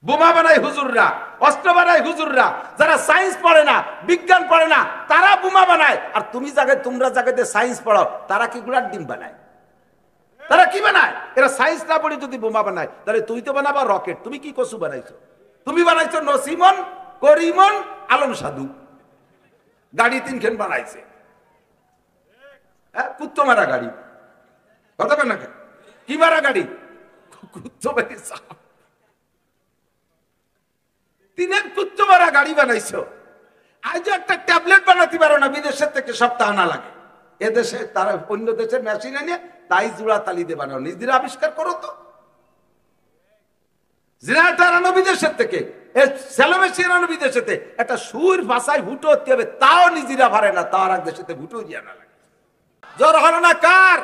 বোমা বানায় হুজুররা, অস্ত্র বানায় হুজুররা। যারা সায়েন্স পড়ে না, বিজ্ঞান পড়ে না, তারা বোমা বানায়। আর তোমরা জায়গাতে সায়েন্স পড়াও, তারা কি গুড়ার ডিম বানায়? তারা কি বানায়? এরা সায়েন্স না পড়ে যদি বোমা বানায়, তাহলে তুই তো বানাবা রকেট। তুমি কি কসু বানাইছো? তুমি বানাইছো নসিমন, করিমন, আলম সাধু। গাড়ি 3খান বানাইছে, কুত্তো মারা গাড়ি। কথা বল না, কি মারা গাড়ি? কুত্তো মারি সাপ। 3 কুত্তো মারা গাড়ি বানাইছো। আজ একটা ট্যাবলেট বানাতে পারো না, বিদেশের থেকে সপ্তাহ আনা লাগে। এদেশে তারা অন্য দেশের মেশিন এনে তাই জোড়া তালি দিয়ে বানাও। নিজেরা আবিষ্কার করো তো। জিনাটার আনো বিদেশের থেকে, সেলোমেশিয়ান আনো বিদেশেতে। একটা সুর ভাষায় ভুটো হতে হবে, তাও নিজেরা পারে না, তাও আর দেশেতে ভুটো দিয়ে আনা লাগে। জ্বর হলো না কার?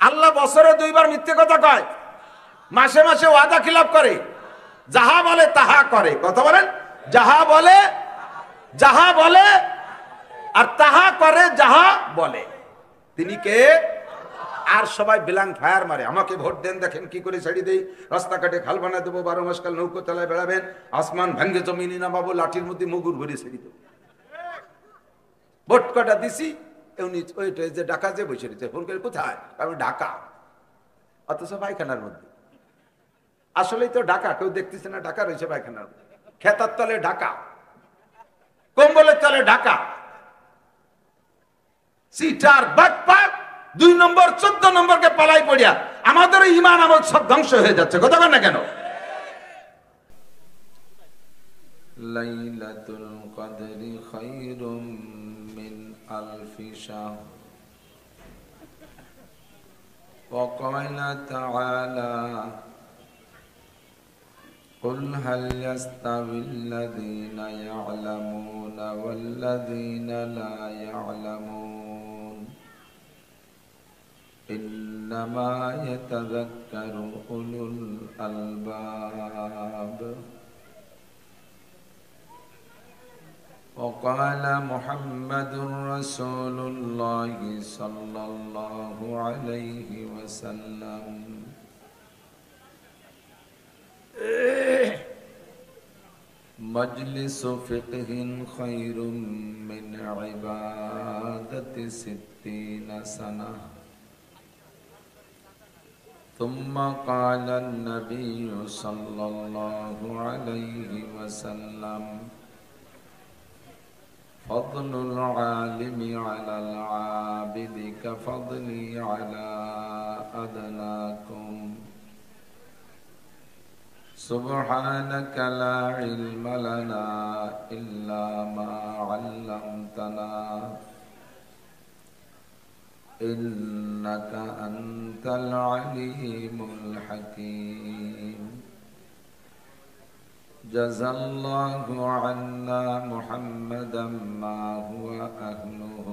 আল্লাহ বছরে 2 বার মিথ্যে কথা কয়, মাসে মাসে ওয়াদা খিলাফ করে। যাহা বলে তাহা করে। কথা বলেন, যাহা বলে আর তাহা করে যাহা বলে। তিনি কে? আর সবাই ব্ল্যাঙ্ক ফায়ার মারে, আমাকে ভোট দেন, দেখেন কি করে ছেড়ে দেই, রাস্তাঘাটে খাল বানায় দেবো, 12 মাস কাল নৌকো তলায় বেড়াবেন, আসমান ভাঙ্গে জমিনি নামাবো, লাঠির মধ্যে মুগুর ভরে ছেড়ে দেবো। ভোট কটা দিছি, ওই যে ঢাকা যে বসে রয়েছে, ফোন করে কোথায়? আমি ঢাকা। অথচ পায়খানার মধ্যে। আসলেই তো ঢাকা, কেউ দেখতেছে না ঢাকা রয়েছে পায়খানার মধ্যে। খেতার তলে ঢাকা, কম্বলের তলে ঢাকা। সিটার বাটপার 2 নম্বর 14 নম্বরকে পালাই পড়িয়া আমাদের ঈমান আমল সব ধ্বংস হয়ে যাচ্ছে। কথা বলেন না কেন? লাইলাতুল কদরি খায়রুম মিন আলফি শাহর ওয়া ক্বালা তাআলা قل هل يستوي الذين يعلمون والذين لا يعلمون إنما يتذكر أولو الألباب وقال محمد رسول الله صلى الله عليه وسلم مجلس فقه خير من عبادة 60 سنة ثم قال النبي صلى الله عليه وسلم فضل العالم على العابد كفضلي على أدناكم سبحانك لا علم لنا إلا ما علمتنا إنك أنت العليم الحكيم جزى الله عنا محمدا ما هو أهله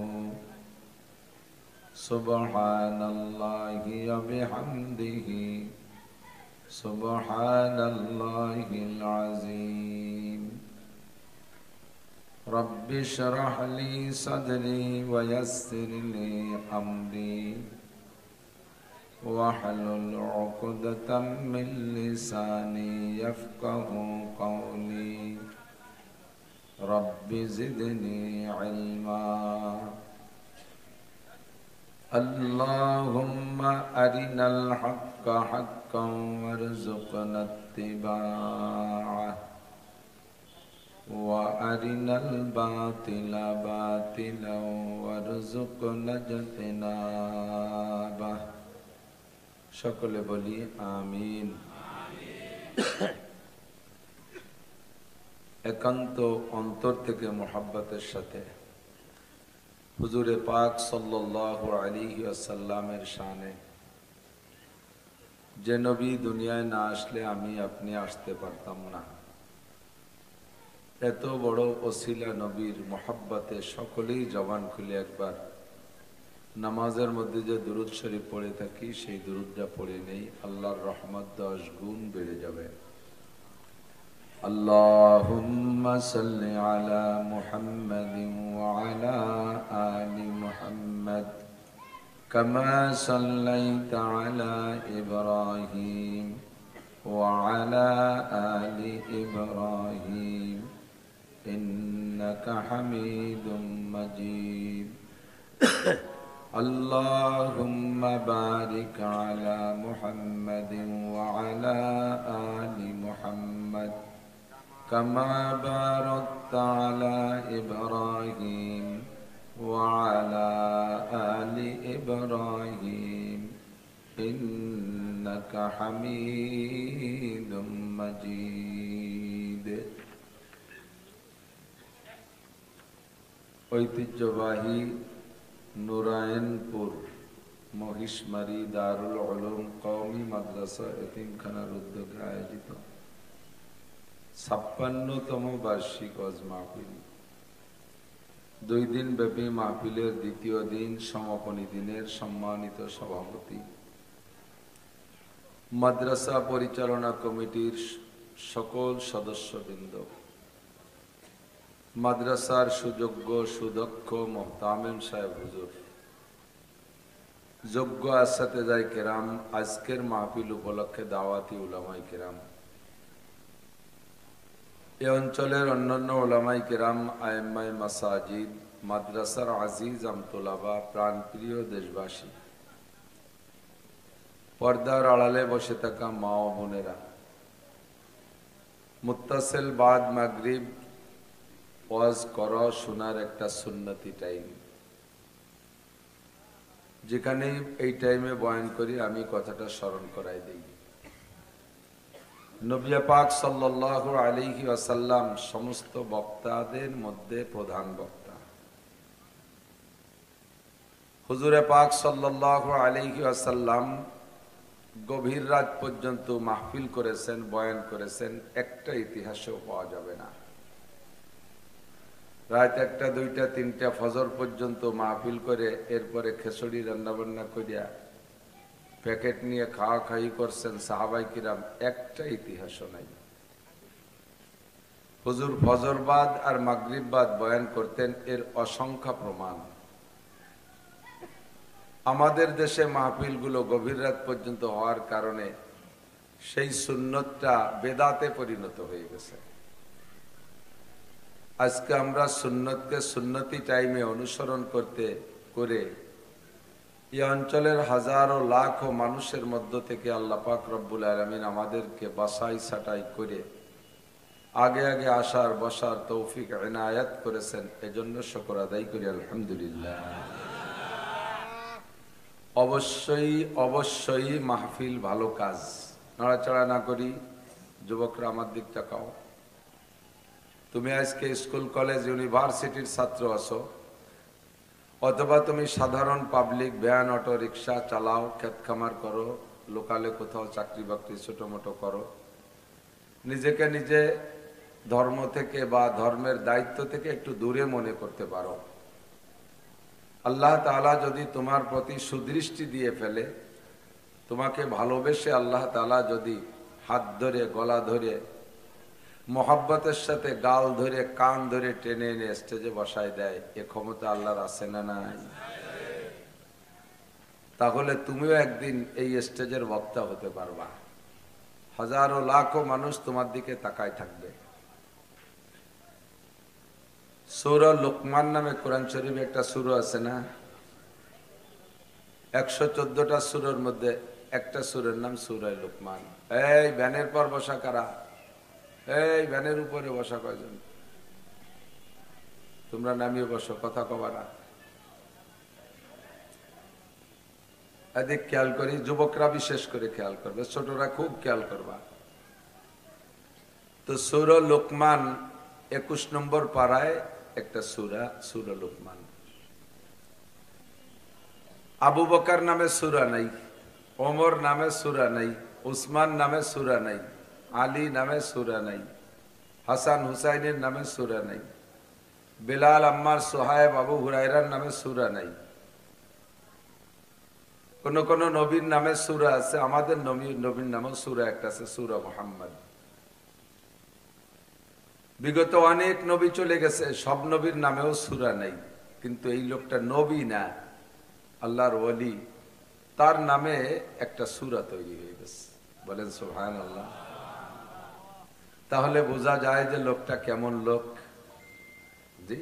سبحان الله وبحمده سبحان الله العظيم رب اشرح لي صدري ويسر لي أمري واحلل عقدة من لساني يفقه قولي رب زدني علما اللهم أرنا الحق حقا وارزقنا اتباعه وأرنا الباطل باطلا وارزقنا اجتنابه সকলে বলি আমিন। একান্ত অন্তর থেকে মোহাব্বতের সাথে হুজুরে পাক সাল্লাল্লাহু আলাইহি ওয়াসাল্লামের শানে, যে নবী দুনিয়ায় না আসলে আমি আপনি আসতে পারতাম না, এত বড় ওসিলা নবীর মোহাব্বতে সকলেই জবান খুলে একবার নামাজের মধ্যে যে দুরূদ শরীফ পড়ে থাকি সেই দুরূদটা পড়ে নেই, আল্লাহর রহমত 10 গুণ বেড়ে যাবে। আল্লাহুম্মা সাল্লি আলা মুহাম্মাদিন ওয়া আলা আলি মুহাম্মাদ কামা সাল্লাইতা আলা ইব্রাহিম ওয়া আলা আলি ইব্রাহিম ইন্নাকা হামিদুম মাজিদ। اللهم بارك على محمد وعلى آل محمد كما باركت على إبراهيم وعلى آل إبراهيم إنك حميد مجيد। ঐতিহ্যবাহী নুরায়নপুর মহিষমারি দারুল উলুম কওমি মাদ্রাসা এতিমখানার উদ্যোগে আয়োজিত 56তম বার্ষিক ওয়াজ মাহফিল, 2 দিন ব্যাপী মাহফিলের দ্বিতীয় দিন সমাপনী দিনের সম্মানিত সভাপতি, মাদ্রাসা পরিচালনা কমিটির সকল সদস্যবৃন্দ, মাদ্রাসার সুযোগ্য সুদক্ষ মোহতামিম সাহেব হুজুর, যোগ্য আসাতেজায়ে কেরাম, আজকের মাহফিল উপলক্ষে দাওয়াতি উলামায়ে কেরাম, এই অঞ্চলের অন্যান্য উলামায়ে কেরাম, আইম্মায়ে মাসাজিদ, মাদ্রাসার আজিজ আমতোলাবা, প্রাণপ্রিয় দেশবাসী, পর্দার আড়ালে বসে থাকা মা ও বোনেরা, মুত্তাসিল বাদ মাগরিব ওয়াজ করা শোনার একটা সুন্নতি টাইম। যেখানেই এই টাইমে বয়ান করি আমি কথাটা স্মরণ করাই দিই। নবী পাক সাল্লাল্লাহু আলাইহি ওয়াসাল্লাম সমস্ত বক্তাদের মধ্যে প্রধান বক্তা। হুজুরে পাক সাল্লাল্লাহু আলাইহি ওয়াসাল্লাম গভীর রাত পর্যন্ত মাহফিল করেছেন, বয়ান করেছেন, একটা ইতিহাসেও পাওয়া যাবে না। রাত 1টা 2টা 3টা ফজর পর্যন্ত মাহফিল করে এরপরে খেচড়ি রান্নাবান্না করিয়া প্যাকেট নিয়ে খাওয়া খাই করছেন সাহাবাই কিরাম, একটা ইতিহাসও নাই। হুজুর ফজরবাদ আর মাগরিববাদ বয়ান করতেন, এর অসংখ্য প্রমাণ। আমাদের দেশে মাহফিলগুলো গভীর রাত পর্যন্ত হওয়ার কারণে সেই সুন্নতটা বেদাতে পরিণত হয়ে গেছে। আজকে আমরা সুন্নতকে সুন্নতি টাইমে অনুসরণ করে এই অঞ্চলের হাজারো লাখো মানুষের মধ্য থেকে আল্লাহ পাক রব্বুল আলামিন আমাদেরকে বাছাই ছাঁটাই করে আগে আগে আসার বসার তৌফিক ইনায়াত করেছেন, এজন্য শুকর আদায় করি আলহামদুলিল্লাহ। অবশ্যই অবশ্যই মাহফিল ভালো কাজ, নড়াচড়া না করি। যুবকরা আমার দিক তাকাও। তুমি আজকে স্কুল কলেজ ইউনিভার্সিটির ছাত্র আছো, অথবা তুমি সাধারণ পাবলিক ভ্যান অটো রিক্সা চালাও, ক্ষেত খামার করো, লোকালে কোথাও চাকরি বাকরি ছোট মোটো করো, নিজেকে নিজে ধর্ম থেকে বা ধর্মের দায়িত্ব থেকে একটু দূরে মনে করতে পারো। আল্লাহ তাআলা যদি তোমার প্রতি সুদৃষ্টি দিয়ে ফেলে, তোমাকে ভালোবেসে আল্লাহ তাআলা যদি হাত ধরে গলা ধরে মোহাব্বতের সাথে গাল ধরে কান ধরে টেনে এনে স্টেজে বসায় দেয়, এ ক্ষমতা আল্লাহর আছে না নাই? তাহলে তুমিও একদিন এই স্টেজের বক্তা হতে পারবা। হাজারো লাখো মানুষ তোমার দিকে তাকায় থাকবে। সূরা লোকমান নামে কোরআন শরীফে একটা সূরা আছে না? 114টা সূরার মধ্যে একটা সূরার নাম সূরা লোকমান। এই ভ্যানের পর বসা কারা? এই ভ্যানের উপরে বসা কয়জন? তোমরা নামিয়ে বসো, কথা কবা না। এদিক খেয়াল করি, যুবকরা বিশেষ করে খেয়াল করবে, ছোটরা খুব খেয়াল করবা। তো সূরা লোকমান 21 নম্বর পারায় একটা সূরা, সূরা লোকমান। আবু বকর নামে সূরা নাই, ওমর নামে সূরা নাই, উসমান নামে সূরা নাই, আলী নামে সূরা নাই, হাসান হুসাইনের নামে সূরা নাই, বেলাল আম্মার সোহায়েব আবু হুরায়রার নামে সূরা নাই। কোন কোন নবীর নামে সূরা আছে, আমাদের নবীর নামে সূরা একটা আছে, সূরা মুহাম্মদ। বিগত অনেক নবী চলে গেছে, সব নবীর নামেও সূরা নাই, কিন্তু এই লোকটা নবী না, আল্লাহর ওলি, তার নামে একটা সূরা তৈরি হয়ে গেছে। বলেন সুবহানাল্লাহ। তাহলে বোঝা যায় যে লোকটা কেমন লোক। জি,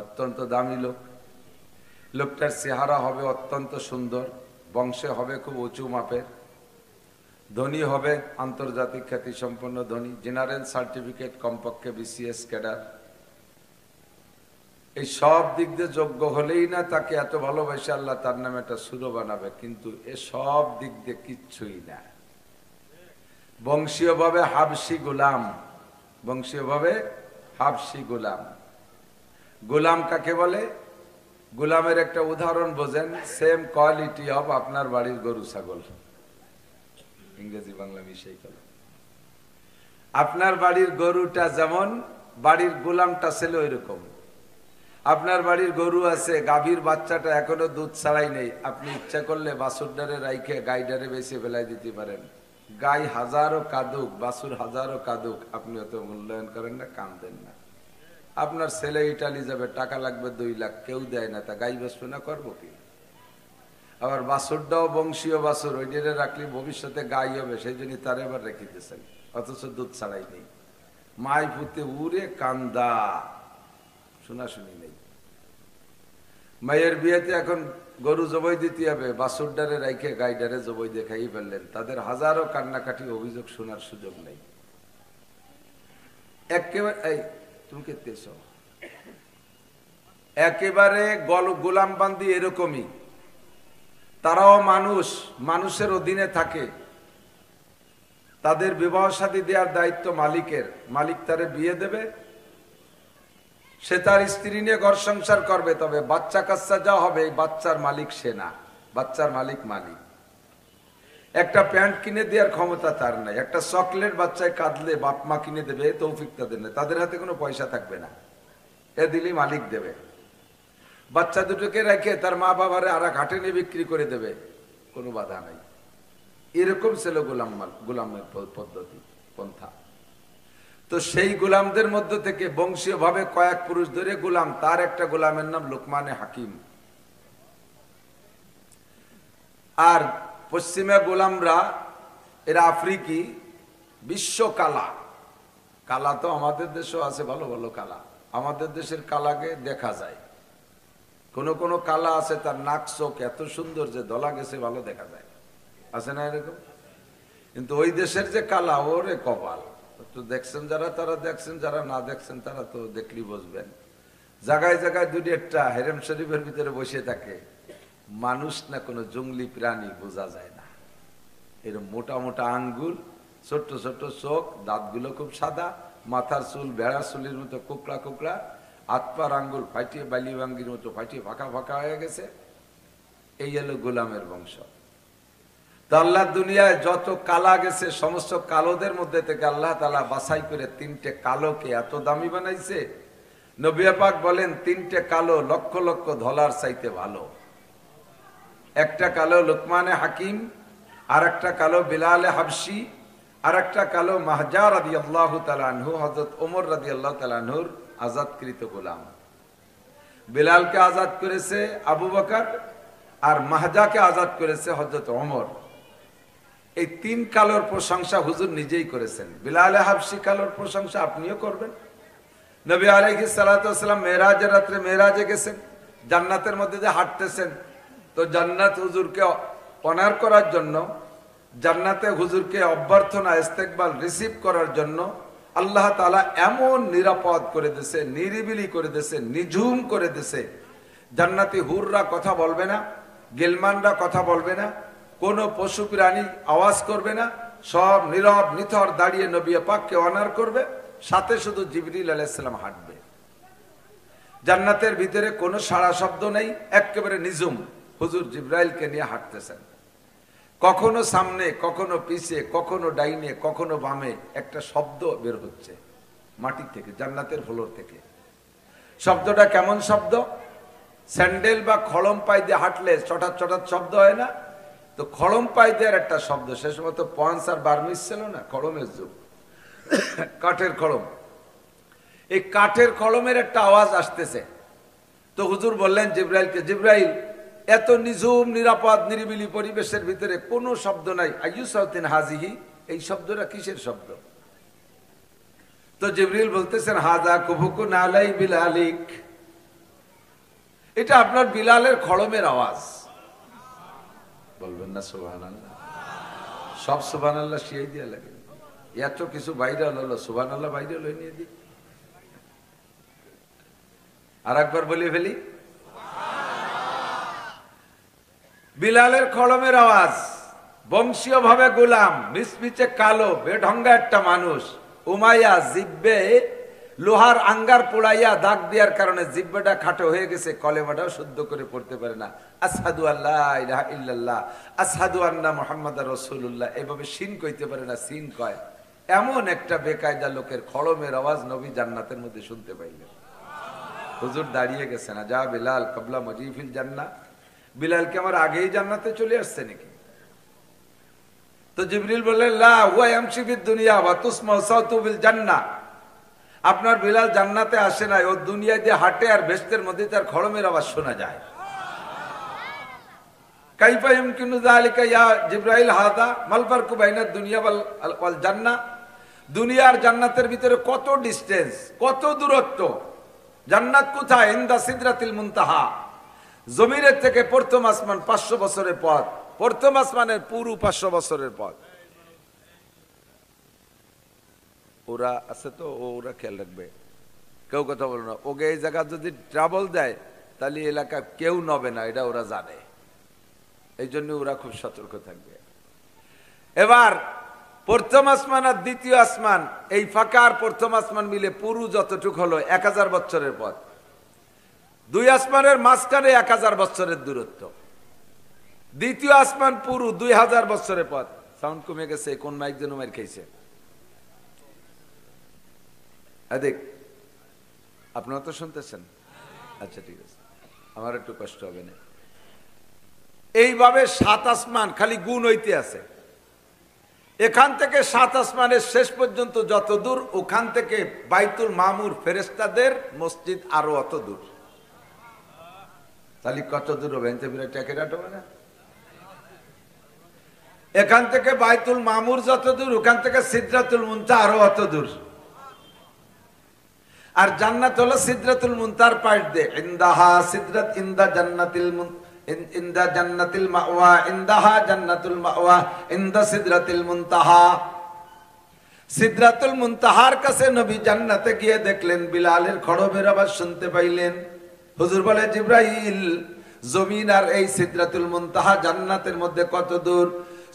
অত্যন্ত দামি লোক। লোকটার চেহারা হবে অত্যন্ত সুন্দর, বংশে হবে খুব উঁচু মাপের, ধনী হবে আন্তর্জাতিক খ্যাতি সম্পন্ন ধনী, জেনারেল সার্টিফিকেট কমপক্ষে বিসিএস ক্যাডার। এই সব দিক দিয়ে যোগ্য হলেই না তাকে এত ভালোবাসে আল্লাহ তার নামে একটা সূরা বানাবে, কিন্তু এ সব দিক দিয়ে কিচ্ছুই না। বংশীয়ভাবে হাবশি গোলাম, বংশীয়ভাবে হাবশি গোলাম। গোলাম কাকে বলে? গোলামের একটা উদাহরণ বোঝেন, সেম কোয়ালিটি অফ আপনার বাড়ির গরু ছাগল। ইংরেজি বাংলা মিশাই গেল। আপনার বাড়ির গরুটা যেমন, বাড়ির গোলামটা ছিল ওইরকম। আপনার বাড়ির গরু আছে, গাভীর বাচ্চাটা এখনো দুধ ছাড়াই নেই, আপনি ইচ্ছা করলে বাছুরডারে রাইখে গাইডারে বেশি ফেলাই দিতে পারেন। গাই হাজারো কাঁদুক, বাছুর হাজারো কাঁদুক, আপনি অত মূল্যায়ন করেন না, কাঁদেন না। আপনার ছেলে ইটালি যাবে, টাকা লাগবে 2 লাখ, কেউ দেয় না, তা গাই বেচবে না, করবো কি? আবার বাছুরটাও বংশীয় বাছুর, ওইটারে রাখলে ভবিষ্যতে গাই হবে, সেই জন্য তার এবার রেখে দিয়েছেন, অথচ দুধ ছাড়াই নেই। মাই পুঁতে উড়ে কান্দা, শোনাশুনি নেই। মায়ের বিয়েতে এখন গরু জবাই দিতে হবে, বাছুরডারে রাইখে গাইডারে জবাই দিয়ে খাই ফেললেন, তাদের হাজারো কান্নাকাটি অভিযোগ শোনার সুযোগ নেই। একেবারে এই তুমি কেতেছ, একেবারে গোলাম বান্দি এরকমই। তারাও মানুষ, মানুষের অধীনে থাকে। তাদের বিবাহ শাদী দেওয়ার দায়িত্ব মালিকের। মালিক তারে বিয়ে দেবে, সে তার স্ত্রী নিয়ে ঘর সংসার করবে। তবে বাচ্চা কাচ্চা যা হবে, এই বাচ্চার মালিক সে না, বাচ্চার মালিক মালিক। একটা প্যান্ট কিনে দেওয়ার ক্ষমতা তার নাই। একটা চকলেট বাচ্চায় কাঁদলে বাপ মা কিনে দেবে, তৌফিক তাদের নেই। তাদের হাতে কোনো পয়সা থাকবে না, এ দিলেই মালিক দেবে। বাচ্চা দুটোকে রেখে তার মা বাবারে আর এক হাটে নিয়ে বিক্রি করে দেবে, কোনো বাধা নাই। এরকম ছিল গোলামের পদ্ধতি, পন্থা। তো সেই গোলামদের মধ্য থেকে বংশীয় ভাবে কয়েক পুরুষ ধরে গোলাম, তার একটা গোলামের নাম লোকমানে হাকিম। আর পশ্চিমে গোলামরা, এরা আফ্রিকি, বিশ্ব কালা। কালা তো আমাদের দেশেও আছে, ভালো ভালো কালা। আমাদের দেশের কালাকে দেখা যায়। কোন কোন কালা আছে তার নাক চোখ এত সুন্দর যে দলা গেছে ভালো দেখা যায়, আছে না এরকম? কিন্তু ওই দেশের যে কালা, ওরে কপাল। তো দেখছেন যারা, তারা দেখছেন, যারা না দেখছেন তারা তো দেখলি বুঝবেন। জায়গায় জায়গায় দুটি একটা হেরেম শরীফের ভিতরে বসে থাকে, মানুষ না কোনো জঙ্গলি প্রাণী বোঝা যায় না। এরকম মোটা মোটা আঙ্গুল, ছোট্ট ছোট্ট চোখ, দাঁতগুলো খুব সাদা, মাথার চুল ভেড়া চুলের মতো কোকড়া কোকড়া, হাত পার আঙ্গুল ফাটিয়ে বালি ভাঙ্গির মতো ফাটিয়ে ফাঁকা ফাঁকা হয়ে গেছে। এই হলো গোলামের বংশ। তো আল্লাহ দুনিয়ায় যত কালা গেছে, সমস্ত কালোদের মধ্যে থেকে আল্লাহ তাআলা বাছাই করে তিনটে কালোকে এত দামি বানাইছে। নবী পাক বলেন, তিনটে কালো লক্ষ লক্ষ ধলার চাইতে ভালো। একটা কালো লোকমানে হাকিম, আর একটা কালো বিলালে হাবশি, আর একটা কালো মাহজা রাদিয়াল্লাহু তাআলা আনহু, হযরত ওমর রাদিয়াল্লাহু তাআলা আনহুর আজাদকৃত গোলাম। বিলালকে আজাদ করেছে আবু বকর, আর মাহজাকে আজাদ করেছে হযরত ওমর। এই তিন কালোর প্রশংসা হুজুর নিজেই করেছেন। বিলালে হাবশি কালোর প্রশংসা আপনিও করবেন। নবী আলাইহিস সালাতু ওয়াস সালাম মেরাজের রাত্রে মেরাজে গেছেন, জান্নাতের মধ্যে যে হাঁটতেছেন, তো জান্নাত হুজুরকে অনার করার জন্য, জান্নাতে হুজুরকে অভ্যর্থনা ইস্তেকবাল রিসিভ করার জন্য আল্লাহ তাআলা এমন নিরাপদ করে দিয়েছে, নিরিবিলি করে দিয়েছে, নিঝুম করে দিয়েছে। জান্নাতি হুররা কথা বলবে না, গিলমানরা কথা বলবে না, কোনো পশু প্রাণী আওয়াজ করবে না, সব নীরব নিথর দাঁড়িয়ে নবী পাককে অনার করবে। সাথে শুধু জিবরিল আলাইহিস সালাম হাঁটবে। জান্নাতের ভিতরে কোনো সাড়া শব্দ নেই, একেবারে নিঝুম। হুজুর জিবরাইলকে নিয়ে হাঁটতেছেন, কখনো সামনে, কখনো পিছে, কখনো ডাইনে, কখনো বামে একটা শব্দ বের হচ্ছে মাটি থেকে, জান্নাতের ফ্লোর থেকে। শব্দটা কেমন শব্দ? স্যান্ডেল বা খড়ম পাই দিয়ে হাঁটলে চটাত চটাত শব্দ হয় না? তো খড়ম পাই দেওয়ার একটা শব্দ। সে সময় তো পঞ্চ আর বার্মিস ছিল না, খড়মের যুগ, কাঠের খড়ম। এই কাঠের খড়মের একটা আওয়াজ আসতেছে। তো হুজুর বললেন জিবরাইলকে, জিবরাইল, এত নিঝুম নিরাপদ নিরিবিলি পরিবেশের ভিতরে কোনো শব্দ নাই, আইয়ু সাউতিন হাজিহি, এই শব্দটা কিসের শব্দ? তো জিবরিল বলতেছেন, হাজা কুবুকুন আলাই বিলালিক, এটা আপনার বিলালের খড়মের আওয়াজ। বলবেন না সুবহানাল্লাহ? সব সুবহানাল্লাহ শিয়াই দিয়া লাগে। এত কিছু ভাইরাল হলো, সুবহানাল্লাহ ভাইরাল হয়ে নিয়ে দিই। আর একবার বলে ফেলি, বিলালের খড়মের আওয়াজ। বংশীয় ভাবে গোলাম, মিচমিচে কালো, বেঢঙ্গা একটা মানুষ। উমাইয়া জিব্বে লোহার আঙ্গার পোড়াইয়া দাগ দেওয়ার কারণে জিব্বেটা খাটো হয়ে গেছে, কলেমাটাও শুদ্ধ করে পড়তে পারে না। আশহাদু আল্লা ইলাহা ইল্লাল্লাহ, আশহাদু আন্না মুহাম্মাদার রাসূলুল্লাহ, এভাবে সিন কইতে পারে না, সিন কয়। এমন একটা বেকায়দা লোকের খড়মের আওয়াজ নবী জান্নাতের মধ্যে শুনতে পাইলেন। হুজুর দাঁড়িয়ে গেছে না, যা বিলাল কাবলা মজিফিল জান্নাহ, বিলালকে আমার আগেই জান্নাতে চলে আসছে নাকি? তো জিবরিল বললেন, লা হুয়া ইয়ামশি ফিদ দুনিয়া ওয়া তুসমাউ সাউতু বিল জান্নাহ, আপনার বিলাল জান্নাতে আসে না, ও দুনিয়ায় যে হাঁটে আর বেহেশতের মধ্যে তার খড়মের আওয়াজ শোনা যায়। কাইফা ইমকিনু যালিকা ইয়া জিবরাইল হাদা মাল ফারকু বাইনা দুনিয়া ওয়াল জান্নাহ, দুনিয়া আর জান্নাতের ভিতরে কত ডিসটেন্স, কত দূরত্ব? জান্নাত কোথায়? ইনদা সিদরাতিল মুনতাহা, জমিনের থেকে প্রথম আসমান 500 বছরের পথ, প্রথম আসমানের পুরো 500 বছরের পথ। ওরা আছে তো, ওরা খেয়াল রাখবে, কেউ কথা বলবে না। ওকে এই জায়গা যদি ট্রাবল দেয় তাহলে এলাকা কেউ নবে না, এটা ওরা জানে। এই জন্য ওরা খুব সতর্ক থাকবে। এবার প্রথম আসমান আর দ্বিতীয় আসমান, এই ফাঁকা আর প্রথম আসমান মিলে পুরু যতটুক হলো 1000 বছরের পথ। দুই আসমানের মাঝখানে 1000 বছরের দূরত্ব। দ্বিতীয় আসমান পুরু 2000 বছরের পথ। সাউন্ড কমে গেছে, কোন মাইক যেন মাইর খাইছে। দেখ, আপনারা তো শুনতেছেন? আচ্ছা ঠিক আছে, আমার একটু কষ্ট হবে না। এইভাবে 7 আসমান খালি গুণ হইতে আছে। এখান থেকে 7 আসমানের শেষ পর্যন্ত যত দূর, ওখান থেকে বাইতুল মামুর ফেরেশতাদের মসজিদ আরো অত দূর। তাহলে কত দূর হবে? না, এখান থেকে বাইতুল মামুর যত দূর, ওখান থেকে সিদরাতুল মুনতাহা আরো অত দূর। আর জান্নাত হলো সিদরাতুল মুনতাহার পাশ দিয়ে। ইনদাহা সিদরাত ইনদা জান্নাতিল ইনদা জান্নাতিল মাওয়া, ইনদাহা জান্নাতুল মাওয়া, ইনদা সিদরাতিল মুনতাহা। সিদরাতুল মুনতাহার কাছে নবী জান্নাতে গিয়ে দেখলেন বিলালের খড়বের আওয়াজ শুনতে পাইলেন। হুজুর বলে, জিবরাইল, জমিন আর এই সিদরাতুল মুনতাহা জান্নাতের মধ্যে কত দূর?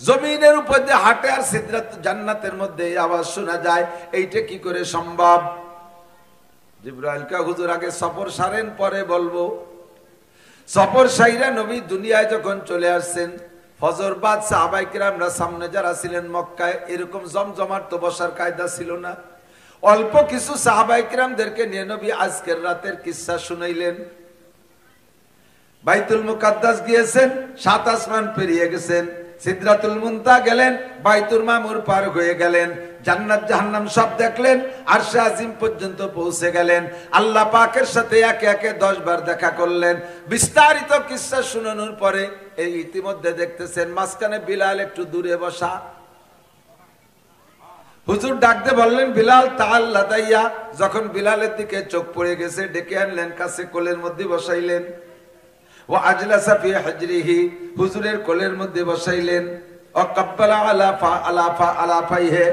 জমিনের উপর দিয়ে হাঁটে আর সিদরাত জান্নাতের মধ্যে এই আওয়াজ শোনা যায়, এইটা কি করে সম্ভব? জিবরাইল কা, হুজুর আগে সফর সারেন, পরে বলবো। সফর সাইরা নবী দুনিয়ায় যখন চলে আসছেন, ফজর বাদ সাহাবায়ে কিরামরা সামনে যারা ছিলেন মক্কায়, এরকম জমজমাট তো বসার কায়দা ছিল না। অল্প কিছু সাহাবায়ে কিরামদেরকে নিয়ে নবী আজকের রাতের কিসসা শুনাইলেন। বাইতুল মুকাদ্দাস গিয়েছেন, 7 আসমান পেরিয়ে গেছেন, সিদরাতুল মুনতাহা গেলেন, বাইতুল মামুর পার হয়ে গেলেন, জান্নাত জাহান্নাম সব দেখলেন, আরশে আজিম পর্যন্ত পৌঁছে গেলেন। আল্লাহ পাকের সাথে একে একে 10 বার দেখা করলেন। বিস্তারিত কিসসা শুনানোর পরে এই ইতিমধ্যে দেখতেছেন মাঝখানে বিলাল একটু দূরে বসা। হুজুর ডাকতে বললেন, বিলাল তাআল্লা দাইয়া। যখন বিলালের দিকে চোখ পড়ে গেছে, ডেকে আনলেন, কাছে কোলের মধ্যে বসাইলেন। ওয়া আজলাসা ফি হিজরিহি, হুজুরের কোলের মধ্যে বসাইলেন। ওয়া কাব্বালা আলা ফাইহি,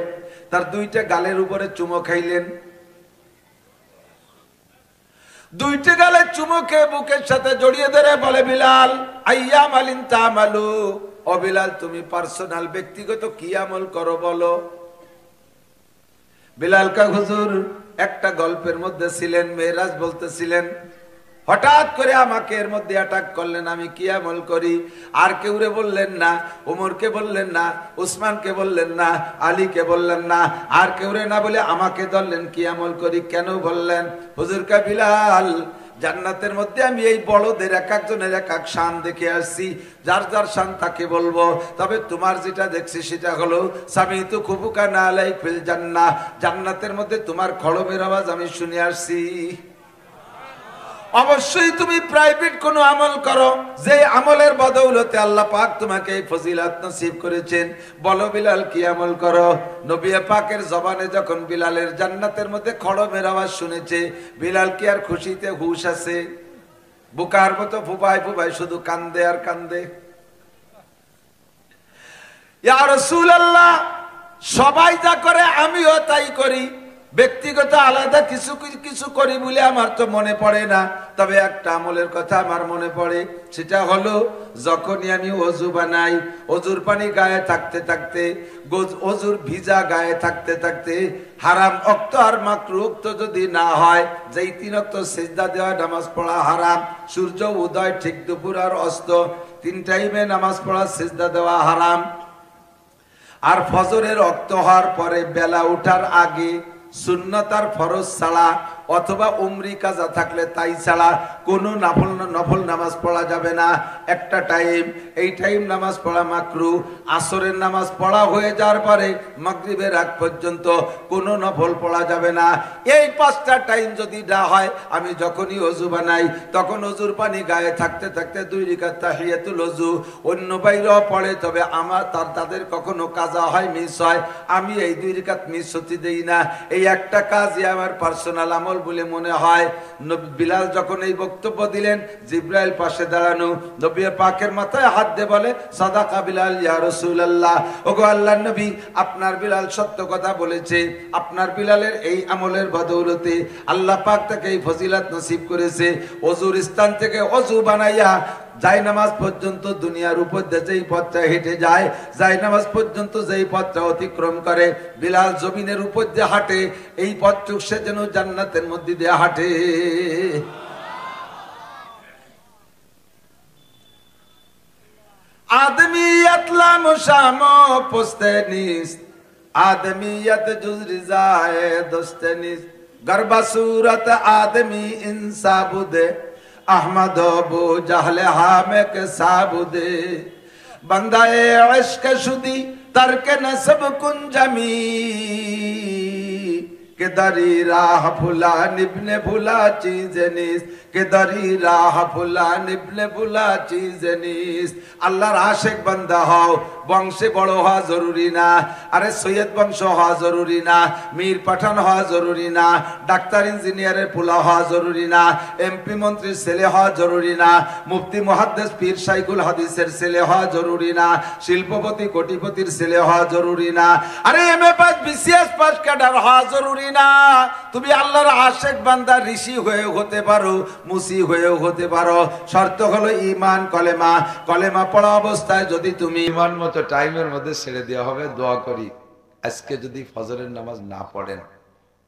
তার 2টা গালের উপরে চুমো খাইলেন। 2টা গালে চুমো খেয়ে বুকের সাথে জড়িয়ে ধরে বলে, বিলাল, আইয়া মালিন তামালু, ও বিলাল, তুমি পার্সোনাল ব্যক্তিগত কি আমল করো বলো। বিলাল কা, হুজুর একটা গল্পের মধ্যে ছিলেন, মেরাজ বলতেছিলেন, হঠাৎ করে আমাকে এর মধ্যে অ্যাটাক করলেন, আমি কি আমল করি। আর কেউরে বললেন না, ওমরকে বললেন না, উসমানকে বললেন না, আলীকে বললেন না, আর কেউরে না বলে আমাকে ধরলেন কি আমল করি। কেন বললেন? হুজুর কা, বিলাল, জান্নাতের মধ্যে আমি এই বড়দের এক একজনের এক এক শান দেখে আসছি, যার যার শান তাকে বলবো। তবে তোমার যেটা দেখছি সেটা হলো, সামিতু খুবুকানা আলাইক ফিল জান্নাহ, জান্নাতের মধ্যে তোমার খড়মের আওয়াজ আমি শুনে আসছি। অবশ্যই তুমি প্রাইভেট কোনো আমল করো, যে আমলের বদৌলতে আল্লাহ পাক তোমাকে এই ফজিলত নসিব করেছেন। বলো বিলাল, কি আমল করো। নবী পাকের জবানে যখন বিলালের জান্নাতের মধ্যে খড়মের আওয়াজ শুনেছে, বিলাল কি আর খুশিতে হুশ আছে? বুকার মতো ফুপায় ফুপায় শুধু কান্দে আর কান্দে। ইয়া রাসূলুল্লাহ, সবাই যা করে আমিও তাই করি, ব্যক্তিগত আলাদা কিছু কিছু করি বলে আমার তো মনে পড়ে না। তবে একটা আমলের কথা আমার মনে পড়ে, সেটা হলো যখনই আমি ওযু বানাই, ওযুর পানি গায়ে থাকতে থাকতে, ওযুর ভিজা গায়ে থাকতে থাকতে হারাম ওয়াক্ত আর মাকরুহ ওয়াক্ত যদি না হয়, যেই 3 ওয়াক্ত সিজদা দেওয়া নামাজ পড়া হারাম, সূর্য উদয় ঠিক দুপুর আর অস্ত 3 টাইমে নামাজ পড়া সিজদা দেওয়া হারাম। আর ফজরের ওয়াক্ত হওয়ার পরে বেলা ওঠার আগে সুন্নাত আর ফরজ ছাড়া অথবা উমরি কাজা থাকলে তাই ছাড়া কোনো নফল নামাজ পড়া যাবে না। একটা টাইম, এই টাইম নামাজ পড়া মাকরুহ। আসরের নামাজ পড়া হয়ে যাওয়ার পরে মাগরিবের আগ পর্যন্ত কোনো নফল পড়া যাবে না। এই 5টা টাইম যদি না হয়, আমি যখনই ওযু বানাই তখন ওযুর পানি গায়ে থাকতে থাকতে 2 রাকাত তাহিয়াতুল ওযু অন্য বাইরেও পড়ে। তবে আমার তাদের কখনো কাজা হয়, মিস হয়, আমি এই 2 রাকাত মিস হতে দেই না। এই একটা কাজই আমার পার্সোনাল আমল বলে মনে হয়। বিলাল যখন এই বক্তব্য দিলেন, জিবরাইল পাশে দাঁড়ানো, নবী পাকের মাথায় হাত দিয়ে বলে, সাদাকা বিলাল ইয়া রাসূলুল্লাহ, ওগো আল্লাহর নবী, আপনার বিলাল সত্য কথা বলেছে। আপনার বিলালের এই আমলের বদৌলতে আল্লাহ পাক তাকে এই ফজিলত নসিব করেছে। ওযুর স্থান থেকে ওযু বানাইয়া যাই নামাজ পর্যন্ত দুনিয়ার উপর দিয়ে যেই পথটা হেঁটে যায়, যাই নামাজ পর্যন্ত যেই পথটা অতিক্রম করে, বিলাল জমিনের উপর দিয়ে হাঁটে, এই পথটুক সে যেন জান্নাতের মধ্যে দিয়ে হাঁটে। आदमियत लामुशाम पुस्तनिस आदमियत जुज़ रिज़ाए दुस्तनिस गर्बा सूरत आदमी इंसाबुदे अहमद अबू जहल हामे के साबुदे बंदाए इश्क शुदी तर्क नसब कुंजमी के दरी राह फुला निब्ने भुला चीज़ निस के दरी राह फुला निब्ने भुला चीज़ निस। আল্লাহর আশিক বান্দা হও, বংশে বড় হওয়া জরুরি না, আরে সৈয়দ বংশ হওয়া জরুরি না, মীর পাঠান হওয়া জরুরি না, ডাক্তার ইঞ্জিনিয়ারের পোলা হওয়া জরুরি না, এমপি মন্ত্রীর ছেলে হওয়া জরুরি না, মুফতি মুহাদ্দিস পীর শাইখুল হাদিসের ছেলে হওয়া জরুরি না, শিল্পপতি কোটিপতির ছেলে হওয়া জরুরি না, আরে MA pass BCS pass cadre হওয়া জরুরি না। তুমি আল্লাহর আশিক বান্দা ঋষি হয়েও হতে পারো, মুসি হয়েও হতে পারো, শর্ত হলো ঈমান কলেমা। কলেমা পড়া অবস্থায় যদি তুমি ইমান মতো টাইমের মধ্যে ছেড়ে দেওয়া হবে। দোয়া করি আজকে যদি ফজরের নামাজ না পড়েন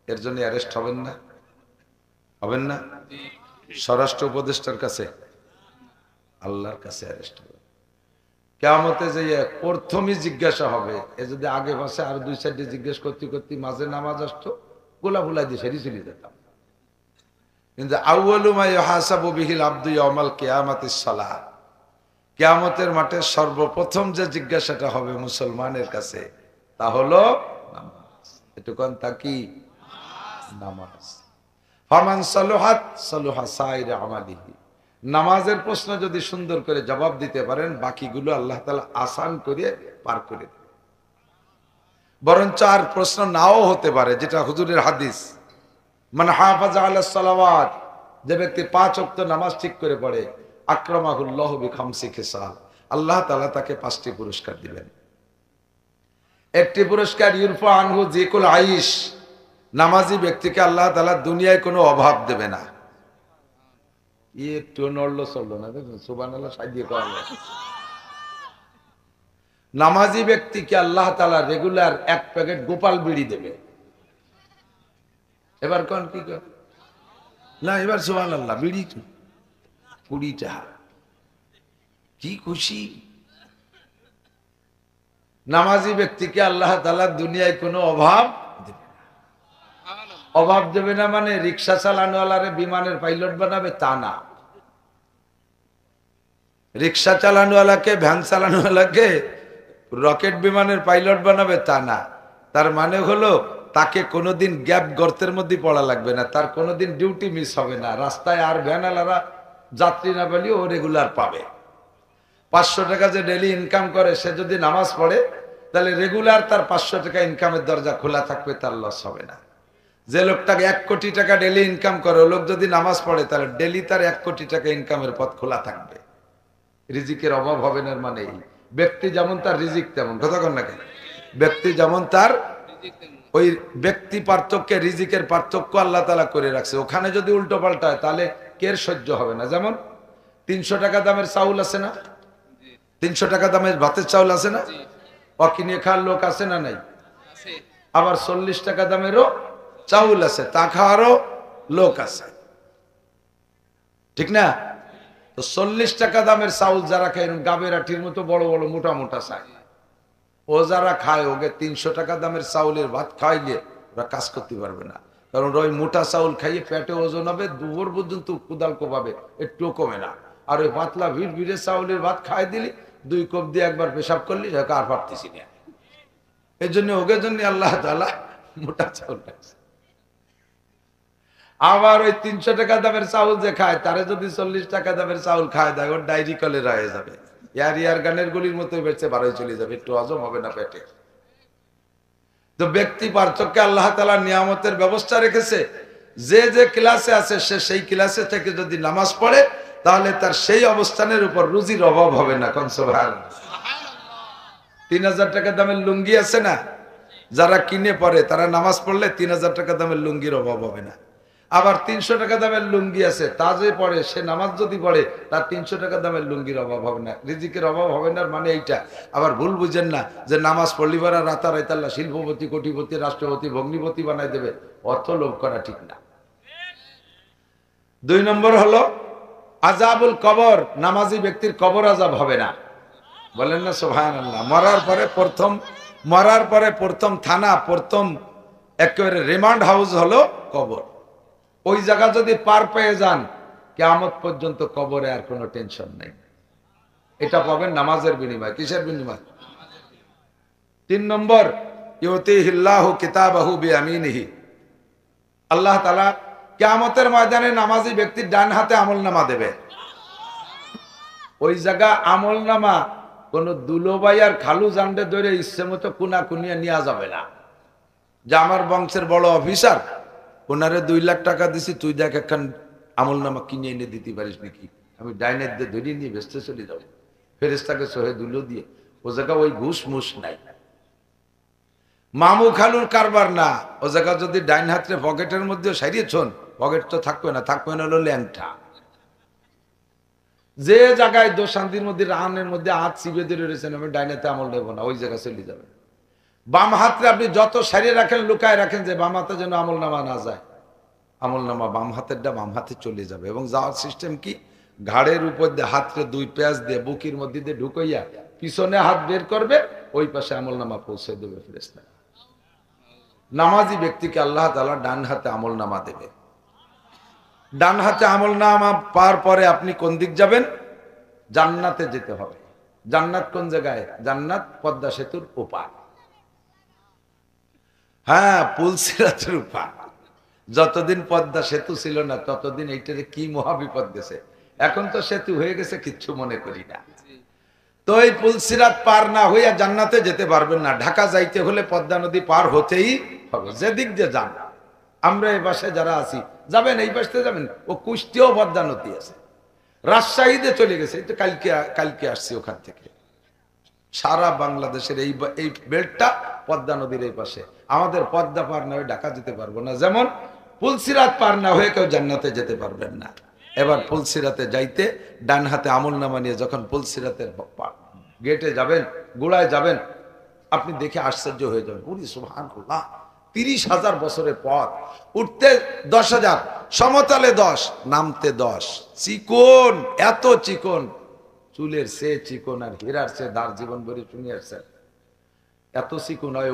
এর জন্য অ্যারেস্ট হবেন না? হবেন না? স্বরাষ্ট্র উপদেষ্টার কাছে, আল্লাহর কাছে অ্যারেস্ট হবে। কিয়ামতে যে প্রথমই জিজ্ঞাসা হবে, এ যদি আগে বসে আর দুই সাইডে জিজ্ঞেস করতে করতে মাঝে নামাজ আসতো, গোলা ভুলা দিয়ে সেরি চলে যেতাম। কিন্তু আউয়ালু মা ইউহাসাবু বিহিল আবদু ইয়াউমাল কিয়ামাতিস সালাহ, কিয়ামতের মাঠে সর্বপ্রথম যে জিজ্ঞাসাটা হবে মুসলমানের কাছে তা হলো নামাজ। এটুকুন তা কি? নামাজ। ফামান সালুহাত সালুহা সাইর আমালিহি। নামাজের প্রশ্ন যদি সুন্দর করে জবাব দিতে পারেন, বাকিগুলো আল্লাহ তাআলা আসান করে পার করে দেবে। বরঞ্চ আর প্রশ্ন নাও হতে পারে, যেটা হুজুরের হাদিস, মান হাফাজা আলাস সালাওয়াত, যে ব্যক্তি 5 ওয়াক্ত নামাজ ঠিক করে পড়ে, আকরামাহুল্লাহু বিখামসি খিসাল, আল্লাহ তাআলা তাকে 5টি পুরস্কার দিবেন। একটি পুরস্কার ইউরফা আনহু যিকুল আইশ, নামাজি ব্যক্তিকে আল্লাহ তাআলা দুনিয়ায় কোনো অভাব দেবে না। একটু নড়লো চললো না, দেখুন সুবহানাল্লাহ, সাইয়ে করা। নামাজি ব্যক্তিকে আল্লাহ তাআলা রেগুলার 1 প্যাকেট গোপাল বিড়ি দেবে। এবার কোন কি না, এবার সুবহানাল্লাহ, বিড়ি 20টা, কি খুশি। নামাজি ব্যক্তিকে আল্লাহ তাআলা দুনিয়ায় কোনো অভাব দেবে না। অভাব দেবে না মানে রিক্সা চালানোওয়ালারে বিমানের পাইলট বানাবে তা না, রিক্সা চালানোওয়ালাকে ভ্যান চালানোওয়ালাকে রকেট বিমানের পাইলট বানাবে তা না। তার মানে হলো তাকে কোনোদিন গ্যাপ গর্তের মধ্যে পড়া লাগবে না, তার কোনোদিন ডিউটি মিস হবে না। রাস্তায় আর ভ্যানওয়ালারা যাত্রী না পেলেও ও রেগুলার পাবে। 500 টাকা যে ডেলি ইনকাম করে, সে যদি নামাজ পড়ে তাহলে রেগুলার তার 500 টাকা ইনকামের দরজা খোলা থাকবে, তার লস হবে না। যে লোকটাকে 1 কোটি টাকা ডেলি ইনকাম করে, ও লোক যদি নামাজ পড়ে তাহলে ডেলি তার 1 কোটি টাকা ইনকামের পথ খোলা থাকবে, রিজিকের অভাব হবে না। মানে ব্যক্তি যেমন তার রিজিক তেমন, কথা কন না কেন? ব্যক্তি যেমন তার ওই ব্যক্তি পার্থক্যে রিজিকের পার্থক্য আল্লাহ তাআলা করে রাখছে। ওখানে যদি উল্টো পাল্টা হয় তাহলে কের সহ্য হবে না। যেমন 300 টাকা দামের চাউল আছে না, 300 টাকা দামের ভাতের চাউল আছে না, অকিনে খাওয়ার লোক আছে না নাই? আবার 40 টাকা দামেরও চাউল আছে, তা খাওয়ারও লোক আছে, ঠিক না? তো 40 টাকা দামের চাউল যারা খায়, গাবের আঠির মতো বড় বড় মোটা মোটা চায়, ও যারা খায় ওকে 300 টাকা দামের চাউলের ভাত খাইলে ওরা কাজ করতে পারবে না। কারণ ওই মোটা চাউল খাইয়ে পেটে ওজন হবে, দুপুর পর্যন্ত কুদাল কোপাবে, একটুও কমে না। আর ওই পাতলা ভিড় ভিড়ে চাউলের ভাত খাই দিলি, 2 কোপ দিয়ে একবার পেশাব করলি, আর পারতেছি না। এই জন্য ওকে জন্য আল্লাহ তাআলা মোটা চাউল খাইছে। আবার ওই 300 টাকা দামের চাউল যে খায়, তারে যদি 40 টাকা দামের চাউল খায় দেয়, ওর ডায়রি কলেরা হয়ে যাবে, ইয়ার গানের গুলির মতো বেঁচে বারোই চলে যাবে, একটু হজম হবে না পেটে। তো ব্যক্তি পার্থক্যে আল্লাহ তাআলা নিয়ামতের ব্যবস্থা রেখেছে। যে যে ক্লাসে আছে সে সেই ক্লাসে থেকে যদি নামাজ পড়ে তাহলে তার সেই অবস্থানের উপর রুজির অভাব হবে না। কোন সুবহানাল্লাহ। 3000 টাকা দামের লুঙ্গি আছে না, যারা কিনে পড়ে তারা নামাজ পড়লে 3000 টাকা দামের লুঙ্গির অভাব হবে না। আবার 300 টাকা দামের লুঙ্গি আছে, তা যে পড়ে সে নামাজ যদি পড়ে তার 300 টাকা দামের লুঙ্গির অভাব হবে না, রিজিকের অভাব হবে না। মানে এইটা আবার ভুল বুঝেন না যে নামাজ পড়লি পরা রাতারাতি আল্লাহ শিল্পপতি, কোটিপতি, রাষ্ট্রপতি, ভগ্নিপতি বানাই দেবে, অর্থ লোভ করা ঠিক না। 2 নম্বর হলো আযাবুল কবর, নামাজি ব্যক্তির কবর আযাব হবে না। বলেন না সুবহানাল্লাহ। মরার পরে প্রথম থানা, প্রথম একেবারে রিমান্ড হাউস হলো কবর। ওই জায়গা যদি পার পেয়ে যান কিয়ামত পর্যন্ত কবরে আর কোনো টেনশন নেই। এটা পাবেন নামাজের বিনিময়ে। কিসের বিনিময়? 3 নম্বর ইউতিহিল্লাহু কিতাবাহু বিয়ামিনিহি, আল্লাহ তাআলা কিয়ামতের ময়দানে নামাজি ব্যক্তির ডান হাতে আমলনামা দেবে। ওই জায়গা আমলনামা কোন দুলোবাই আর খালু জান্ডে ধরে ইচ্ছে মতো কুনা কুনিয়া নেওয়া যাবে না। যে আমার বংশের বড় অফিসার, ওনারে 2 লাখ টাকা দিছি, তুই দেখ একখান আমলনামা কিনে এনে দিতে পারিস নাকি, আমি ডাইনের দিয়ে ধরে নিয়ে ভেস্তে চলে যাবো ফেরেশতাকে সহে দুলো দিয়ে। ও জায়গা ওই ঘুষ মুস নাই, মামু খালুর কারবার না। ও জায়গা যদি ডাইন হাতে পকেটের মধ্যে সারিয়েছন, পকেট তো থাকবে না, থাকবে না হলো ল্যাংটা। যে জায়গায় দোশান্তির মধ্যে রানের মধ্যে হাত চিপে ধরে রয়েছেন, আমি ডাইনাতে আমল নেবো না, ওই জায়গায় চলে যাবে। বাম হাতে আপনি যত সারিয়ে রাখেন, লুকায় রাখেন যে বাম হাতে যেন আমল নামা না যায়, আমল নামা বাম হাতেরটা বাম হাতে চলে যাবে। এবং যাওয়ার সিস্টেম কি, ঘাড়ের উপর দিয়ে হাতরে 2 পেঁয়াজ দিয়ে বুকির মধ্যে দিয়ে ঢুকাইয়া পিছনে হাত বের করবে, ওই পাশে আমল নামা পৌঁছে দেবে ফেরেশতা। নামাজি ব্যক্তিকে আল্লাহ তাআলা ডান হাতে আমল নামা দেবে। ডান হাতে আমল নামা পাওয়ার পরে আপনি কোন দিক যাবেন? জান্নাতে যেতে হবে। জান্নাত কোন জায়গায়? জান্নাত পদ্মা সেতুর ওপার। হ্যাঁ, পুলসিরাতের ওপার। যতদিন পদ্মা সেতু ছিল না ততদিন এইটারে কি মহাবিপদ গেছে। এখন তো সেতু হয়ে গেছে, কিচ্ছু মনে করি না। তো এই পুলসিরাত পার না হইয়া জান্নাতে যেতে পারবেন না। ঢাকা যাইতে হলে পদ্মা নদী পার হতেই হবে, যেদিক দিয়ে যান। আমরা এই পাশে যারা আছি যাবেন, এই পাশে যাবেন। ও কুষ্টিয়াও পদ্মা নদী আছে, রাজশাহীতে চলে গেছে, এই তো কালকে আসছি ওখান থেকে। সারা বাংলাদেশের এই বেল্টটা পদ্মা নদীর এই পাশে। আমাদের পদ্মা পার না হয়ে ঢাকা যেতে পারবো না, যেমন পুলসিরাত পার না হয়ে কেউ জান্নাতে যেতে পারবেন না। এবার পুলসিরাতে যাইতে ডান হাতে আমল নামা নিয়ে যখন পুলসিরাতের গেটে যাবেন, গোড়ায় যাবেন, আপনি দেখে আশ্চর্য হয়ে যাবেন। পুরি সুবহানাল্লাহ, 30,000 বছরের পথ, উঠতে 10,000, সমতলে 10, নামতে 10। চিকন, এত চিকন, চুলের সে চিকন আর হীরার সে দার, জীবন ভরে শুনে আসছেন। এত চিকন হয়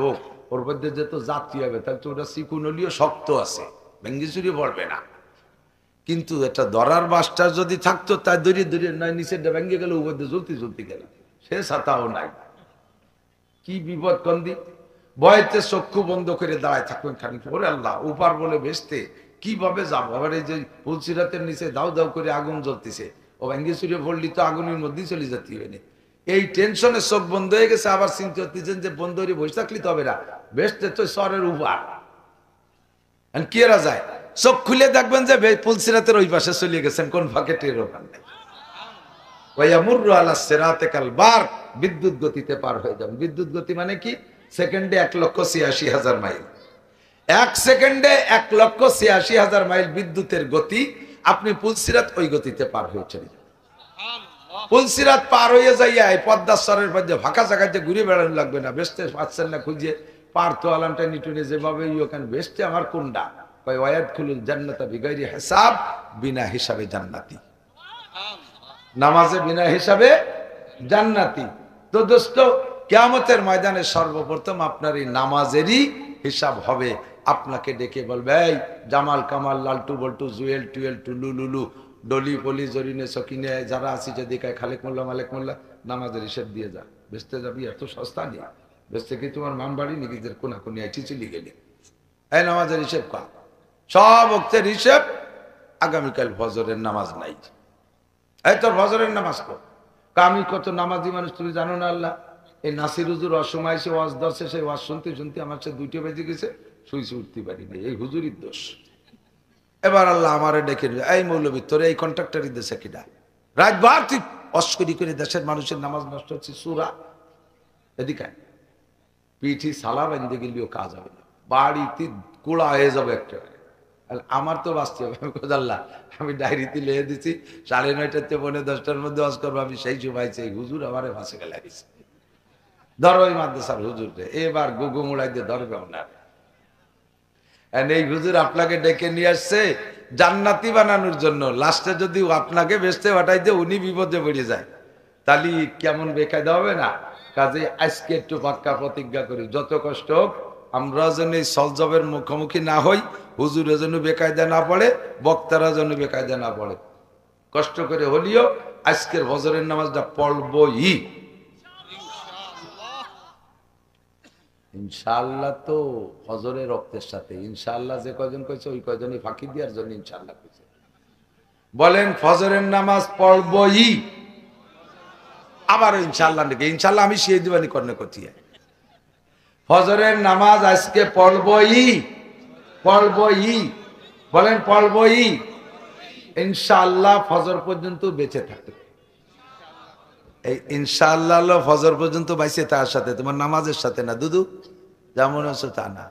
ওর মধ্যে যেত জাতি হবে, তাহলে তো ওটা চিকন হলেও শক্ত আছে, ভেঙ্গি চুরি পড়বে না। কিন্তু এটা ধরার বাসটা যদি থাকতো, তাই দড়িয়ে নয় নিচের ভেঙ্গে গেল, উপর দিয়ে জ্বলতে গেল, সে ছাতাও নাই। কি বিপদ কন্দি! ভয়তে চক্ষু বন্ধ করে দাঁড়ায় থাকবেন খানিক। ওরে আল্লাহ, উপার বলে বেসতে কিভাবে যাবো? আবার এই যে পুলসিরাতের নিচে দাউ দাউ করে আগুন জ্বলতেছে, ও ভেঙ্গে চুরে পড়লি তো আগুনের মধ্যেই চলে যেতে হবে। এই টেনশনে চোখ বন্ধ হয়ে গেছে। আবার চিন্তা করতেছেন যে বন্ধ হয়ে বসে থাকলি তবে না, বেসতে তো সরের উপার কি এরা যায়। চোখ খুলে দেখবেন যে পুলসিরাতের ওই পাশে চলে গেছেন, কোন ফাঁকে টের ওখান নেই। বিদ্যুৎ গতিতে পার হয়ে যাবেন। বিদ্যুৎ গতি মানে কি? সেকেন্ডে 1,86,000 মাইল। 1 সেকেন্ডে 1,86,000 মাইল বিদ্যুতের গতি। আপনি পুলসিরাত ওই গতিতে পার হয়ে চলে যাবেন। পুলসিরাত পার হয়ে যাইয়া পদ্মাশ্বরের মধ্যে ফাঁকা জায়গায় যে ঘুরে বেড়ানো লাগবে না। বেসতে পাচ্ছেন না খুঁজে, পার তো আলামটা নিটুনে যেভাবে ওখানে বেসতে আমার কোনটা কয়, ওয়ায়াদখুলুল জান্নাতা বিগাইরি হিসাব, বিনা হিসাবে জান্নাতি। নামাজে বিনা হিসাবে জান্নাতি। তো দোস্ত, কিয়ামতের ময়দানে সর্বপ্রথম আপনার এই নামাজেরই হিসাব হবে। আপনাকে ডেকে বলবে, এই জামাল কামাল লালটু বল্টু জুয়েল টুয়েল টুলু লুলু ডলি পলি জরিনে সকিনে যারা আছি যদি কায় খালেক মোল্লা মালেক মোল্লা, নামাজের হিসেব দিয়ে যা। বেচতে যাবি, এত সস্তা নেই। বেচতে কি তোমার মাম বাড়ি নিজেদের কোনাকুনি আইটি চলে গেলি? এই নামাজের হিসেব কা, সব ভক্তের হিসেব। আগামীকাল ফজরের নামাজ নাই। এই তোর ফজরের নামাজ কর। আমি কত নামাজি মানুষ তুমি জানো না? আল্লাহ এই নাসির হুজুর অসময় এসে ওয়াজ ধরছে, সেই ওয়াজ শুনতে শুনতে আমার সে 2টা বেজে গেছে, শুইছে উঠতে পারিনি। এই হুজুরির দোষ। এবার আল্লাহ আমারে ডেকে, এই মৌলবী তোর এই কন্ট্রাক্টারি দেশে কিনা রাতবার তুই অস্করি করে দেশের মানুষের নামাজ নষ্ট হচ্ছে। সুরা এদিকে পিঠি সালা বেঁধে গেলেও কাজ হবে না, বাড়িতে কুড়া হয়ে যাবে একেবারে। আমার তো বাঁচতে হবে। আমি কোথাল্লাহ আমি ডায়েরিতে লিখে দিচ্ছি 9:30 থেকে 9:45-10টার মধ্যে ওয়াজ করবো। আমি সেই সময় এই হুজুর আমারে ফাঁসে গেলে দিচ্ছে, ধরো ওই মাদ্রাসার হুজুররে এবার গুগু মুড়াই দিয়ে ধরবে ওনার। এই হুজুর আপনাকে ডেকে নিয়ে আসছে জান্নাতি বানানোর জন্য, লাস্টে যদি আপনাকে বেচতে পাঠাই দিয়ে উনি বিপদে পড়ে যায় তাহলে কেমন বেকায়দা হবে না? কাজে আজকে একটু পাক্কা প্রতিজ্ঞা করি, যত কষ্ট হোক আমরা যেন এই সলজবের মুখোমুখি না হই, হুজুরের জন্য বেকায়দা না পড়ে, বক্তারা যেন বেকায়দা না পড়ে। কষ্ট করে হলিও আজকের ফজরের নামাজটা পড়বই ইনশাআল্লাহ। তো ফজরের রক্তের সাথে ইনশাআল্লাহ যে কয়জন কইছে ওই কয়জনই ফাঁকি দেওয়ার জন্য ইনশাআল্লাহ কইছে। বলেন ফজরের নামাজ পড়বই, আবার ইনশাআল্লাহ নাকি ইনশাআল্লাহ আমি সেই দিবানি করনে করছি। ফজরের নামাজ আজকে পড়বই, পড়বই, বলেন পড়বই ইনশাআল্লাহ ফজর পর্যন্ত বেঁচে থাকবে। এই ইনশাআল্লাহ ফজর পর্যন্ত বাইসে তার সাথে, তোমার নামাজের সাথে না দুদু, যেমন আছে তা না।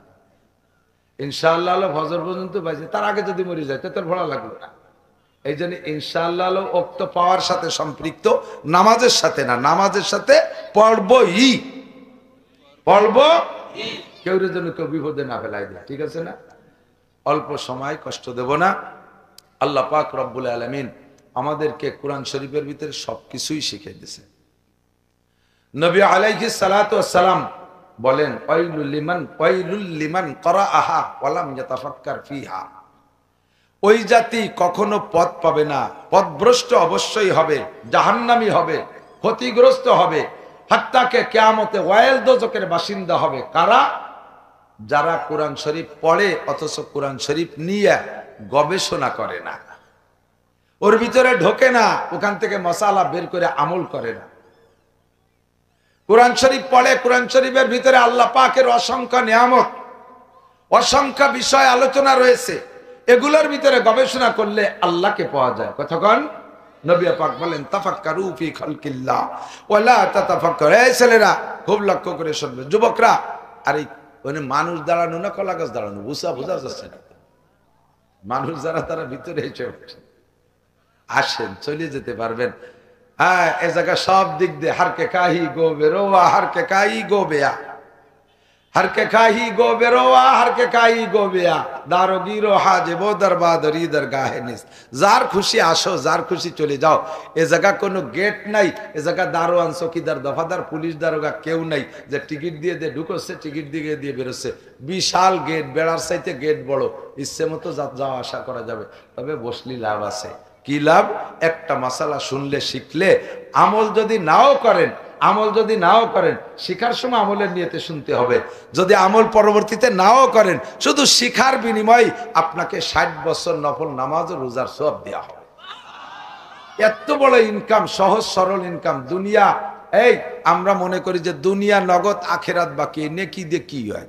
ইনশাআল্লাহ ফজর পর্যন্ত বাইসে, তার আগে যদি মরে যায় তোর ভালো লাগলো না। এই জন্য ইনশাআল্লাহ উক্ত পাওয়ার সাথে সম্পৃক্ত, নামাজের সাথে না, নামাজের সাথে পড়বই, পড়ব কেউ যেন কেউ বিপদে না ফেলাই দেয়, ঠিক আছে না? অল্প সময় কষ্ট দেব না। আল্লাহ পাক রব্বুল আলামিন আমাদেরকে কোরআন শরীফের ভিতরে সবকিছুই শিখিয়ে দিয়েছে। নবী আলাইহিস সালাতু ওয়াস সালাম বলেন ওয়াইলুল লিমান ক্বারাআহা ওয়া লাম ইয়াতাফাক্কার ফিহা। ওই জাতি কখনো পথ পাবে না, পথভ্রষ্ট অবশ্যই হবে, জাহান্নামী হবে, ক্ষতিগ্রস্ত হবে, হাত্তাকে কিয়ামতে ওয়াইল দোজখের বাসিন্দা হবে। কারা? যারা কোরআন শরীফ পড়ে অথচ কোরআন শরীফ নিয়ে গবেষণা করে না, ওর ভিতরে ঢোকে না, ওখান থেকে মশালা বের করে আমল করে না। কোরআন শরীফ পড়ে, কোরআন শরীফের ভিতরে আল্লাহ পাকের অসংখ্য নিয়ামত, অসংখ্য বিষয় আলোচনা রয়েছে, এগুলোর ভিতরে গবেষণা করলে আল্লাহকে পাওয়া যায়। কতক্ষণ নবী পাক বলেন তাফাক্কারু ফি খালকিল্লাহ ওয়ালা তাতাফাক্কারু। এই ছেলেরা খুব লক্ষ্য করে শুনবে, যুবকরা, আরে ওখানে মানুষ দাঁড়ানো না কলা গাছ দাঁড়ানো বোঝা যাচ্ছে না। মানুষ যারা তারা ভিতরে এসে আসেন, চলে যেতে পারবেন। হ্যাঁ, এ জায়গা সব দিক দিয়ে হারকে কাহি গো বেরোয়া, হারকে কাহি গো বেয়া, হারকে কাহি গো বেরোয়া, হারকে কাহি গো বেয়া, দারো গিরো হাজেবো দরবাদরি দরগাহে নিস। যার খুশি আসো, যার খুশি চলে যাও। এ জায়গা কোনো গেট নাই, এ জায়গা দারোয়ান, চকিদার, দফাদার, পুলিশ দারোগা কেউ নাই যে টিকিট দিয়ে দিয়ে ঢুকছে, টিকিট দিয়ে দিয়ে বেরোচ্ছে। বিশাল গেট, বেড়ার চাইতে গেট বড়, ইচ্ছে মতো যাওয়া আসা করা যাবে। তবে বসলি লাভ আছে। কি লাভ? একটা মাসালা শুনলে, শিখলে, আমল যদি নাও করেন, আমল যদি নাও করেন, শিখার সময় আমলের নিয়তে শুনতে হবে। যদি আমল পরবর্তীতে নাও করেন, শুধু শিখার বিনিময়ে আপনাকে 60 বছর নফল নামাজ ও রোজার সওয়াব দেওয়া হবে। এত বড় ইনকাম, সহজ সরল ইনকাম। দুনিয়া, এই আমরা মনে করি যে দুনিয়া নগদ, আখেরাত বাকি। নেকি দিয়ে কি হয়?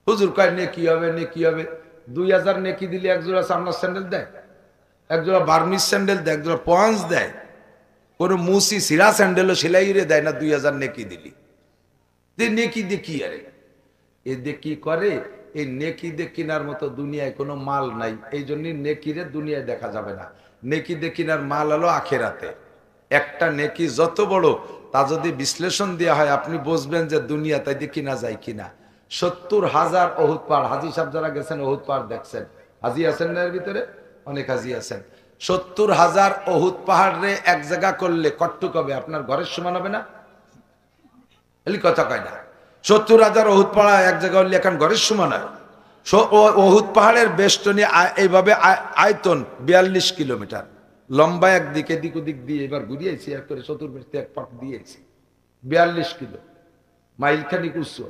হুজুর কয় নেকি হবে, নেকি হবে। 2000 নেকি দিলে একজোড়া সামনার স্যান্ডেল দেয়, একজোড়া বার্মিস স্যান্ডেল দেয়, একজোড়া পয়েন্স দেয়। কোন মুসি সিরা স্যান্ডেলও সেলাই দেয় না 2000 নেকি দিলি। নেকি দিয়ে কি আরে? এ দিয়ে কি করে? এই নেকি দিয়ে কেনার মতো দুনিয়ায় কোনো মাল নাই। এই জন্য নেকিরে দুনিয়ায় দেখা যাবে না। নেকি দিয়ে কেনার মাল হলো আখেরাতে। একটা নেকি যত বড়, তা যদি বিশ্লেষণ দেওয়া হয় আপনি বুঝবেন যে দুনিয়া তাই দিয়ে কিনা যায় কিনা। 70,000 অহুদ পাহাড়, হাজি সাহেব যারা গেছেন অহুদ পাহাড় দেখছেন, হাজি আছেন না এর ভিতরে? অনেক হাজি আছেন। 70,000 অহুদ পাহাড়ে এক জায়গা করলে কট্টুক হবে? আপনার ঘরের সমান হবে না? এলি কথা কয় না। 70,000 অহুদ পাহাড় এক জায়গা হলে এখন ঘরের সমান হয়। অহুদ পাহাড়ের বেষ্টনী এইভাবে আয়তন 42 কিলোমিটার লম্বা, একদিকে দিক ওদিক দিয়ে এবার ঘুরিয়েছি, এক করে চতুর্পাশে এক পাক দিয়েছি। 42 কিলো, মাইল খানিক উঁচু।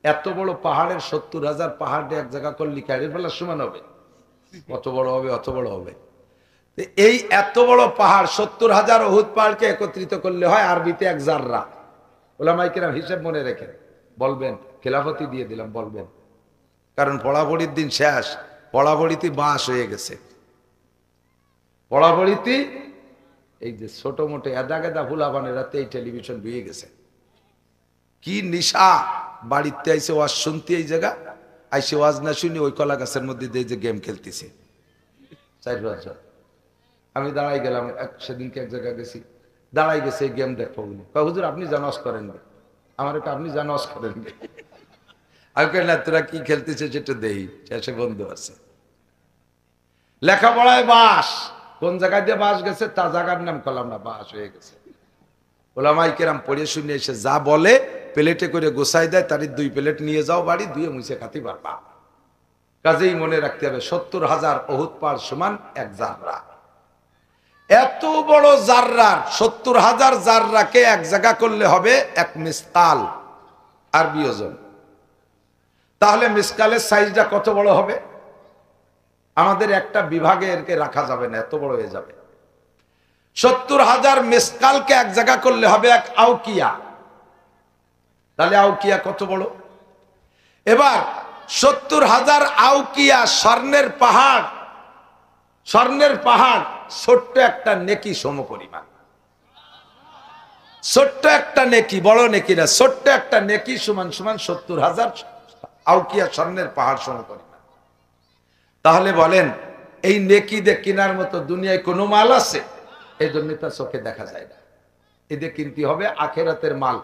এত বড় পাহাড়ের 70,000 পাহাড়ে এক জায়গা করলে ক্যারির ফেলার সমান হবে? অত বড় হবে, অত বড় হবে। এই এত বড় পাহাড় 70,000 অহুদ পাহাড়কে একত্রিত করলে হয় আরবিতে এক জাররা। ওলামায়ে কেরাম হিসাব মনে রেখেন, বলবেন। খেলাফতি দিয়ে দিলাম, বলবেন, কারণ পড়াপড়ির দিন শেষ। পড়াপড়িতে বাস হয়ে গেছে। পড়াপড়িতে এই যে ছোট মোটো এদা গেদা ফুলাবানেরাতে এই টেলিভিশন ধুয়ে গেছে। কি নিশা! বাড়িতে আইসে ওয়াজ শুনতে, এই জায়গা আইসে ওয়াজ না শুনি ওই কলা গাছের মধ্যে দিয়ে যে গেম খেলতেছে 4 বছর। আমি দাঁড়াই গেলাম, সেদিনকে এক জায়গায় গেছি, দাঁড়াই গেছে গেম দেখবো বলে। হুজুর আপনি জানস করেন, আমার আপনি জানস করেন। আমি কই না, তোরা কি খেলতেছে সেটা দেই, শেষে বন্ধু আছে। লেখাপড়ায় বাস, কোন জায়গায় দিয়ে বাস গেছে তা জায়গার নাম করলাম না, বাস হয়ে গেছে। ওলামাই কেরাম পড়ে শুনে এসে যা বলে প্লেটে করে গোছাই দেয়, তারই 2 প্লেট নিয়ে যাও বাড়ি, ধুয়ে মুছে খাতে পারবা। কাজেই মনে রাখতে হবে 70,000 উহুদ পাহাড় সমান 1 জাররা। এত বড় জাররার 70,000 জাররাকে এক জায়গা করলে হবে 1 মিসকাল আরবি ওজন। তাহলে মিসকালের সাইজটা কত বড় হবে? আমাদের একটা বিভাগে এরকে রাখা যাবে না, এত বড় হয়ে যাবে। 70,000 মিসকালকে এক জায়গা করলে হবে 1 আউকিয়া। তাহলে আউকিয়া কত বড়? এবার 70,000 আউকিয়া স্বর্ণের পাহাড়, স্বর্ণের পাহাড় ছোট্ট একটা নেকি সমপরিমাণ। ছোট্ট একটা নেকি, বড় নেকি না, ছোট্ট একটা নেকি সমান সমান 70,000 আউকিয়া স্বর্ণের পাহাড় সমপরিমাণ। তাহলে বলেন এই নেকি দিয়ে কেনার মতো দুনিয়ায় কোনো মাল আছে? এই জন্য তা চোখে দেখা যায় না। এদের কিনতে হবে আখেরাতের মাল।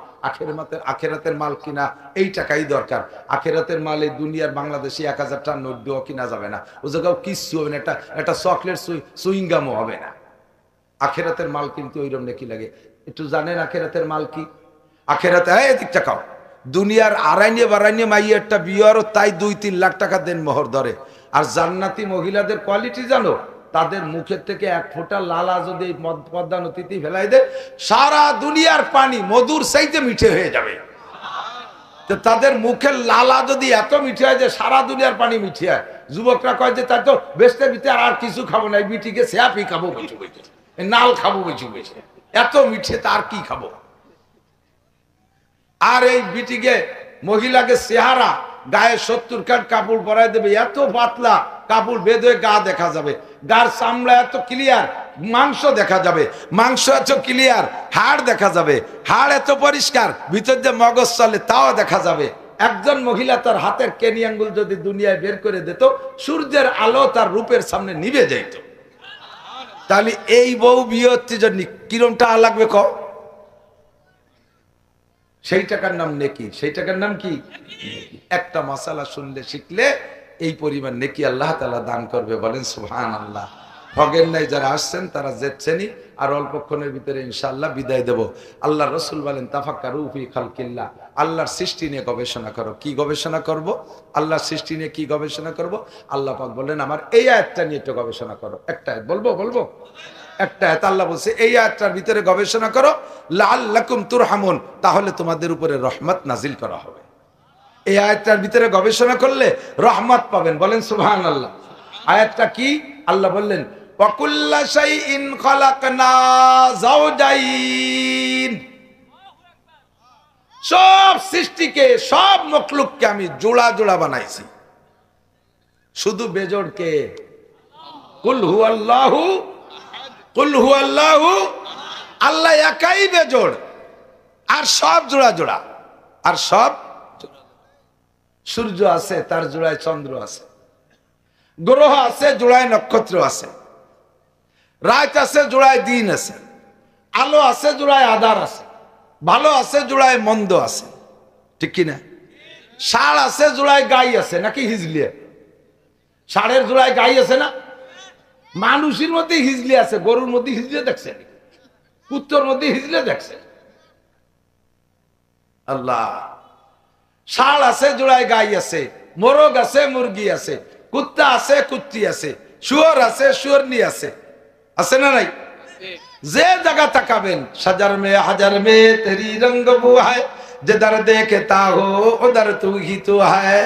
আখেরাতের মাল কিনা এই টাকাই দরকার। আখেরাতের মাল এই দুনিয়ার বাংলাদেশে 1000 টাকা নোট দিয়েও কিনা যাবে না, ও জায়গাও কিচ্ছু হবে না, একটা চকলেট সুইংগামও হবে না। আখেরাতের মাল কিন্তু ওইরকম নাকি লাগে। একটু জানেন আখেরাতের মাল কি? আখেরাতে এদিকটা খাও, দুনিয়ার আড়াইনে বাড়াইনে মাইয়ারটা বিয়ারও তাই 2-3 লাখ টাকা দেন মোহর ধরে। আর জান্নাতি মহিলাদের কোয়ালিটি জানো? তাদের মুখের থেকে 1 ফোঁটা লালা যদি পদ্মা নদীতে ফেলাই দেয়, সারা দুনিয়ার পানি মধুর চাইতে মিঠে হয়ে যাবে। তো তাদের মুখের লালা যদি এত মিঠে হয় যে সারা দুনিয়ার পানি মিঠে হয়, যুবকরা কয় যে তাই তো বেচতে বিতে আর কিছু খাবো না, বিটিকে স্যাপই খাবো, বেঁচে বেঁচে নাল খাবো, বেঁচে বেঁচে এত মিঠে তার কি খাবো। আর এই বিটিকে মহিলাকে চেহারা গায়ে 70 কাট কাপড় পরাই দেবে, এত পাতলা কাপড় বেঁধে গা দেখা যাবে, গার চামড়া এত ক্লিয়ার, মাংস দেখা যাবে, মাংস এত ক্লিয়ার, হাড় দেখা যাবে, হাড় এত পরিষ্কার, ভিতর দিয়ে মগজ চলে তাও দেখা যাবে। একজন মহিলা তার হাতের কেনি আঙ্গুল যদি দুনিয়ায় বের করে দিত, সূর্যের আলো তার রূপের সামনে নিভে যাইত। তাহলে এই বউ বিয়ে হচ্ছে জন্য কিরম টাকা লাগবে ক? সেই টাকার নাম নেকি। সেই টাকার নাম কি? একটা মাসালা শুনলে শিখলে এই পরিমাণ নেকি আল্লাহ তাআলা দান করবে। বলেন সুবহানাল্লাহ। ঠগের নাই যারা আসছেন তারা জেতছেনই, আর অল্পক্ষণের ভিতরে ইনশাআল্লাহ বিদায় দেব। আল্লাহ রাসূল বলেন তাফাক্কারু ফি খালকিল্লাহ, আল্লাহর সৃষ্টি নিয়ে গবেষণা করো। কি গবেষণা করব? আল্লাহর সৃষ্টি নিয়ে কি গবেষণা করব? আল্লাহ পাক বলেন আমার এই আয়াতটা নিয়ে একটু গবেষণা করো। একটা আয়াত বলবো একটা আয়াত আল্লাহ বলছে এই আয়াতটার ভিতরে গবেষণা করো, লাআল্লাকুম তুরহামুন, তাহলে তোমাদের উপরে রহমত নাজিল করা হবে। এই আয়াতটার ভিতরে গবেষণা করলে রহমত পাবেন। বলেন সুবহানাল্লাহ। আয়াতটা কি? আল্লাহ বললেন ওয়াকুল্লা শাইইন খালাকনা যাওজাইন, সব সৃষ্টিকে, সব মখলুককে আমি জোড়া জোড়া বানাইছি। শুধু বেজোড়কে কুল হুয়াল্লাহু, কুল হুয়াল্লাহু, আল্লাহ একাই বেজোড়, আর সব জোড়া জোড়া, আর সব সূর্য আছে তার জোড়ায় চন্দ্র আছে, গ্রহ আছে জোড়ায় নক্ষত্র আছে, রাত আছে জোড়ায় দিন আছে, আলো আছে জোড়ায় আধার আছে, ভালো আছে জোড়ায় মন্দ আছে, ঠিক কিনা? ষাঁড় আছে জোড়ায় গাই আছে, নাকি হিজলি? ষাঁড়ের জোড়ায় গাই আছে না? মানুষের মধ্যে হিজলি আছে, গরুর মধ্যে হিজলে দেখছেন, কুত্তর মধ্যে হিজলে দেখছেন? আল্লাহ। ষাঁড় আছে জোড়ায় গাই আছে, মোরগ আছে মুরগি আছে, কুত্তা আছে কুত্তি আছে, শুয়োর আছে শুয়োরনি আছে, আছে না নাই? যে জায়গা তাকাবেন, সাজার মে হাজার মে তেরি রঙ্গ বু হ্যায়, जिधर देखता हो उधर तू ही तो है,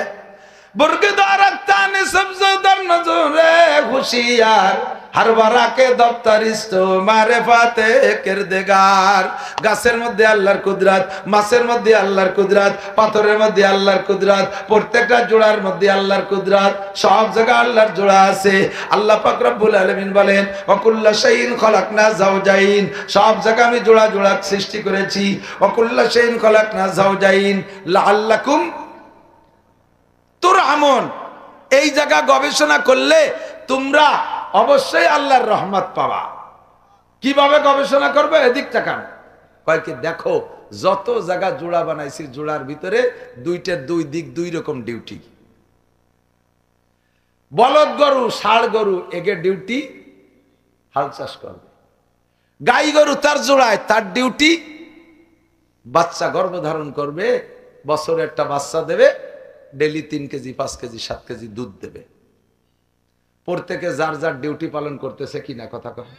बुर्गदार अख्तान सब्ज़ दर नज़रे खुशियार, हर बरा के दफ्तर इस्तो मारिफाते किरदगार। গাছের মধ্যে আল্লাহর কুদরত, মাছের মধ্যে আল্লাহর কুদরত, পাথরের মধ্যে আল্লাহর কুদরত, প্রত্যেকটা জোড়ার মধ্যে আল্লাহর কুদরত, সব জায়গায় আল্লাহর জোড়া আছে। আল্লাহ পাক রব্বুল আলামিন বলেন ওয়াকুল্লা শাইইন খলাকনা যাওজাইন, সব জায়গায় আমি জোড়া জোড়া সৃষ্টি করেছি। ওয়াকুল্লা শাইইন খলাকনা যাওজাইন লাআল্লাকুম তুরহামুন। এই জায়গা গবেষণা করলে তোমরা অবশ্যই আল্লাহর রহমত পাবা। কিভাবে গবেষণা করবে? এদিক তাকান, কয়েকে দেখো যত জায়গা জোড়া বানাইছি জোড়ার ভিতরে দুইটার দুই দিক দুই রকম ডিউটি। বলদ গরু ষাড় গরু এগে ডিউটি হাল চাষ করবে, গাই গরু তার জোড়ায় তার ডিউটি বাচ্চা গর্ভধারণ করবে, বছরে একটা বাচ্চা দেবে, ডেলি 3 কেজি 5 কেজি 7 কেজি দুধ দেবে। প্রত্যেকে যার যার ডিউটি পালন করতেছে কিনা কথা কয়।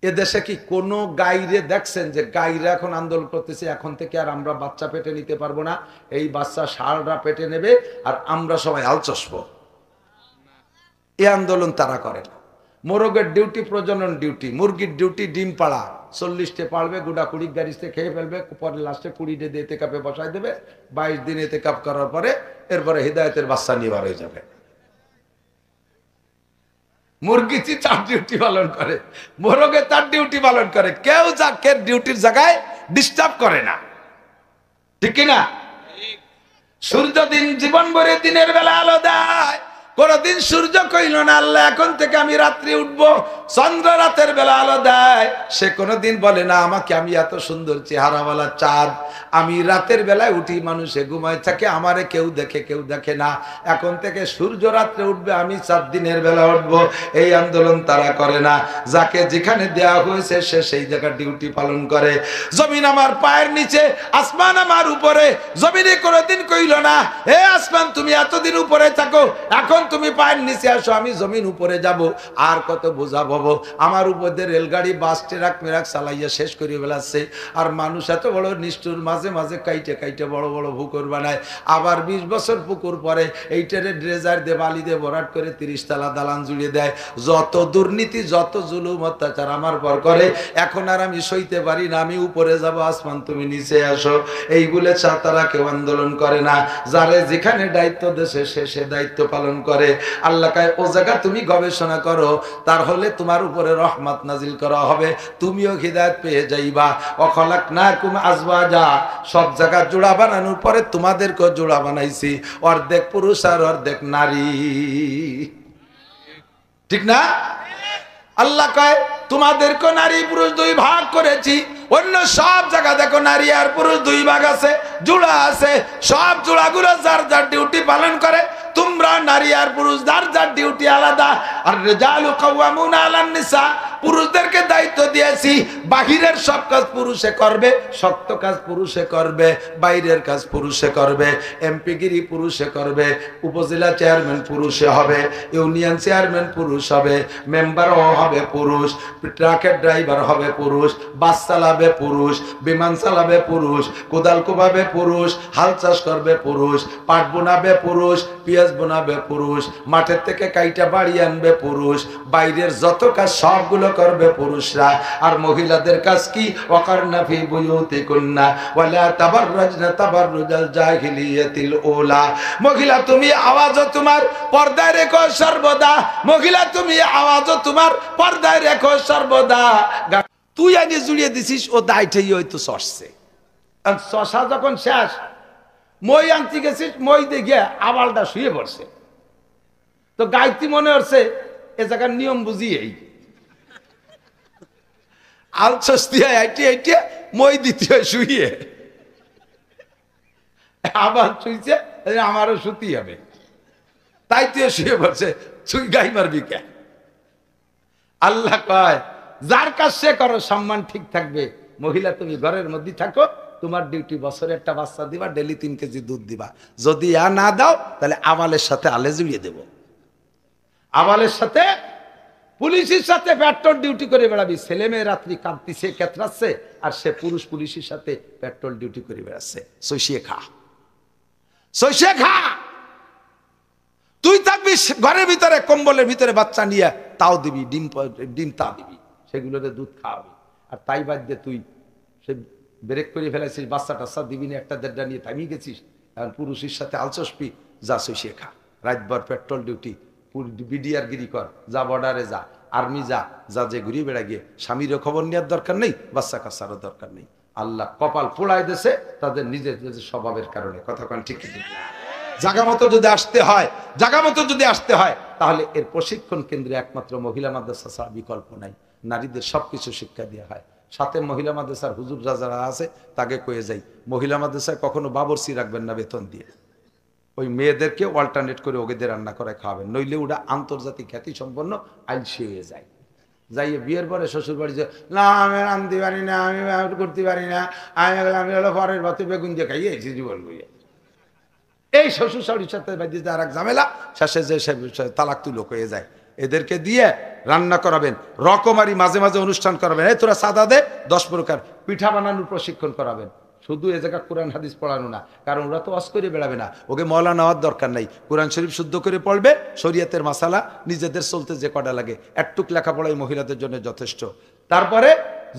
এদেশে কি কোনো গাইরে দেখছেন যে গাইরা এখন আন্দোলন করতেছে এখন থেকে আর আমরা বাচ্চা পেটে নিতে পারবো না, এই বাচ্চা ষাঁড়রা পেটে নেবে আর আমরা সবাই হাল চষবো? এই আন্দোলন তারা করে না। মোরগের ডিউটি প্রজনন ডিউটি, মুরগির ডিউটি ডিম পাড়া, 40টে পাড়বে, গুড়া 20 গাড়িতে খেয়ে ফেলবে, পরে লাস্টে 20 ডে দিয়ে এতেকাপে বসাই দেবে, 22 দিন এতেকাপ করার পরে এরপরে হিদায়তের বাচ্চা নিয়ে বার হয়ে যাবে। মুরগি তার ডিউটি পালন করে, মোরগে তার ডিউটি পালন করে, কেউ যাকে ডিউটির জায়গায় ডিস্টার্ব করে না, ঠিক কিনা? সূর্য দিন জীবন ভরে দিনের বেলা আলো দেয়, কোনদিন সূর্য কইল না আল্লাহ এখন থেকে আমি রাত্রি উঠবো। চন্দ্র রাতের বেলা আলো দেয়, সে কোনদিন বলে না আমাকে আমি এত সুন্দর চেহারাওয়ালা চাঁদ, আমি রাতের বেলায় উঠি, মানুষে ঘুমায় থাকে, আমারে কেউ দেখে কেউ দেখে না, এখন থেকে সূর্য রাত্রে উঠবে, আমি চাঁদ দিনের বেলা উঠবো। এই আন্দোলন তারা করে না। যাকে যেখানে দেওয়া হয়েছে সে সেই জায়গায় ডিউটি পালন করে। জমিন আমার পায়ের নিচে, আসমান আমার উপরে। জমিনে কোনদিন কইল না হে আসমান তুমি এতদিন উপরে থাকো, এখন তুমি পায়ের নিচে আসো, আমি জমিন উপরে যাব। আর কত বোঝা ভাবো, আমার উপর দিয়ে রেলগাড়ি বাস ট্রাক মেরাক চালাইয়া শেষ করে বেলাচ্ছে। আর মানুষ এত বড় নিষ্ঠুর, মাঝে মাঝে কাইটে কাইটে বড় বড় পুকুর বানায়, আবার 20 বছর পুকুর পরে এইটারে ড্রেজার দিয়ে বালি দিয়ে ভরাট করে 30 তলা দালান জুড়ে দেয়। যত দুর্নীতি যত জুলুম অত্যাচার আমার পর করে, এখন আর আমি সইতে পারি না, আমি উপরে যাব, আসমান তুমি নিচে আসো। এই বলে তারা কেউ আন্দোলন করে না। যারে যেখানে দায়িত্ব দেশে সে দায়িত্ব পালন করে। আল্লাহ কয় ও জায়গা তুমি গবেষণা করো, তার হলে তোমার উপরে রহমত নাজিল করা হবে, তুমিও হিদায়াত পেয়ে যাইবা। ওয়াখলাকনাকুম আজওয়াজা, সব জায়গা জোড়া বানানোর পরে তোমাদেরকে জোড়া বানাইছি, অর্ধেক পুরুষ আর অর্ধেক নারী, ঠিক না? আল্লাহ কয় তোমাদেরকে নারী পুরুষ 2 ভাগ করেছি। অন্য সব জায়গা দেখো নারী আর পুরুষ 2 ভাগ আছে, জোড়া আছে, সব জোড়াগুলো যার যার ডিউটি পালন করে। তোমরা নারী আর পুরুষ যার যার ডিউটি আলাদা। আর রিজালু কাওয়ামুনা আলান নিসা, পুরুষদেরকে দায়িত্ব দিয়েছি, বাহিরের সব কাজ পুরুষে করবে, শক্ত কাজ পুরুষে করবে, বাইরের কাজ পুরুষে করবে, এমপিগিরি পুরুষে করবে, উপজেলা চেয়ারম্যান পুরুষে হবে, ইউনিয়ন চেয়ারম্যান পুরুষ হবে, মেম্বারও হবে পুরুষ, ট্রাকের ড্রাইভার হবে পুরুষ, বাস চালাবে পুরুষ, বিমান চালাবে পুরুষ, কোদাল কোবাবে পুরুষ, হাল চাষ করবে পুরুষ, পাট বোনাবে পুরুষ, পেঁয়াজ বোনাবে পুরুষ, মাঠের থেকে কাইটা বাড়ি আনবে পুরুষ, বাইরের যত কাজ সবগুলো করবে পুরুষরা। আর মহিলাদের কাজ কি? ওয়াকারনা ফি বুয়ুতিকুন্না ওয়ালা তাবাররাজনা তাবাররুজাল জাহিলিয়াতিল উলা। মহিলা তুমি আওয়াজও তোমার পর্দায় রেখো সর্বদা, মহিলা তুমি আওয়াজও তোমার পর্দায় রেখো সর্বদা। তুই আনি জুড়িয়ে দিছিস, ও দায়টাই হয়তো সরছে। শশা যখন শেষ, মই আনতে গেছিস, মই দেখে আবালটা শুয়ে পড়ছে, তো গাইতি মনে হচ্ছে এ জায়গার নিয়ম বুঝিয়েই আলসস দিয়ে আইটে আইটে মই দ্বিতীয় শুয়ে আবার শুইছে, আমারও শুতি হবে, তাই তুই শুয়ে পড়ছে, তুই গাই মারবি কে? আল্লাহ কয় যার কাজ সে করো, সম্মান ঠিক থাকবে। মহিলা তুমি ঘরের মধ্যে থাকো, তোমার ডিউটি বছরে একটা বাচ্চা দিবা, ডেলি 3 কেজি দুধ দিবা। যদি না দাও তাহলে আবালের সাথে আলে জুড়িয়ে দেব, আবালের সাথে পুলিশের সাথে পেট্রোল ডিউটি করে বেড়াবি। ছেলে মেয়ে রাত্রি কাঁদতিছে কেতরাচ্ছে, আর সে পুরুষ পুলিশের সাথে পেট্রোল ডিউটি করে বেড়াচ্ছে। সইসিয়ে খা, সইসিয়ে খা। তুই থাকবি ঘরের ভিতরে, কম্বলের ভিতরে বাচ্চা নিয়ে, তাও দিবি, ডিম তা দিবি, সেগুলোতে দুধ খাওয়াবি। আর তাই বাদ দিয়ে তুই সে ব্রেক করে ফেলেছিস, বাচ্চা টাচ্চা দিবি না, একটা দেড়টা নিয়ে থামিয়ে গেছিস, এখন পুরুষের সাথে আলচসপি। যা সইসিয়ে খা, রাতভর পেট্রোল ডিউটি, বিডিআর গিরি কর, যা বর্ডারে যা, আর্মি যা, যা যে ঘুরিয়ে বেড়া গিয়ে স্বামীরও খবর নেওয়ার দরকার নেই, বাচ্চা কাচ্চারও দরকার নেই। আল্লাহ কপাল পোড়ায় দেশে তাদের নিজের নিজের স্বভাবের কারণে। কথা কন ঠিক ঠিক না? জায়গা মতো যদি আসতে হয় তাহলে এর প্রশিক্ষণ কেন্দ্রে একমাত্র মহিলা মাদ্রাসা ছাড়া বিকল্প নাই। নারীদের সবকিছু শিক্ষা দেওয়া হয়। সাথে মহিলা মাদ্রাসার হুজুররা যারা আছে তাকে কয়ে যাই, মহিলা মাদ্রাসায় কখনো বাবরচি রাখবেন না বেতন দিয়ে, ওই মেয়েদেরকে অল্টারনেট করে ওদের রান্না করে খাওয়াবেন, নইলে ওটা আন্তর্জাতিক খ্যাতি সম্পন্ন আইলসি হয়ে যায়। যাইয়ে বিয়ের পরে শ্বশুর বাড়ি যে না আমি রাঁধতে পারি না, আমি করতে পারি না, আমি হলো পরের ভাতে বেগুন দিয়ে খাইয়ে এসে জীবন বইয়ে, এই শ্বশুর শাশুড়ির সাথে বাড়িতে আর এক ঝামেলা, শেষে যে তালাক তুলক হয়ে যায়। এদেরকে দিয়ে রান্না করাবেন, রকমারি মাঝে মাঝে অনুষ্ঠান করাবেন, এই তোরা সাদা দে 10 প্রকার পিঠা বানানোর প্রশিক্ষণ করাবেন। শুধু এ জায়গা কোরআন হাদিস পড়ানো না, কারণ ওরা তো ওয়াজ করে বেড়াবে না, ওকে মওলা নেওয়ার দরকার নাই। কোরআন শরীফ শুদ্ধ করে পড়বে, শরীয়তের মাসালা নিজেদের চলতে যে কটা লাগে একটুক লেখাপড়াই মহিলাদের জন্য যথেষ্ট। তারপরে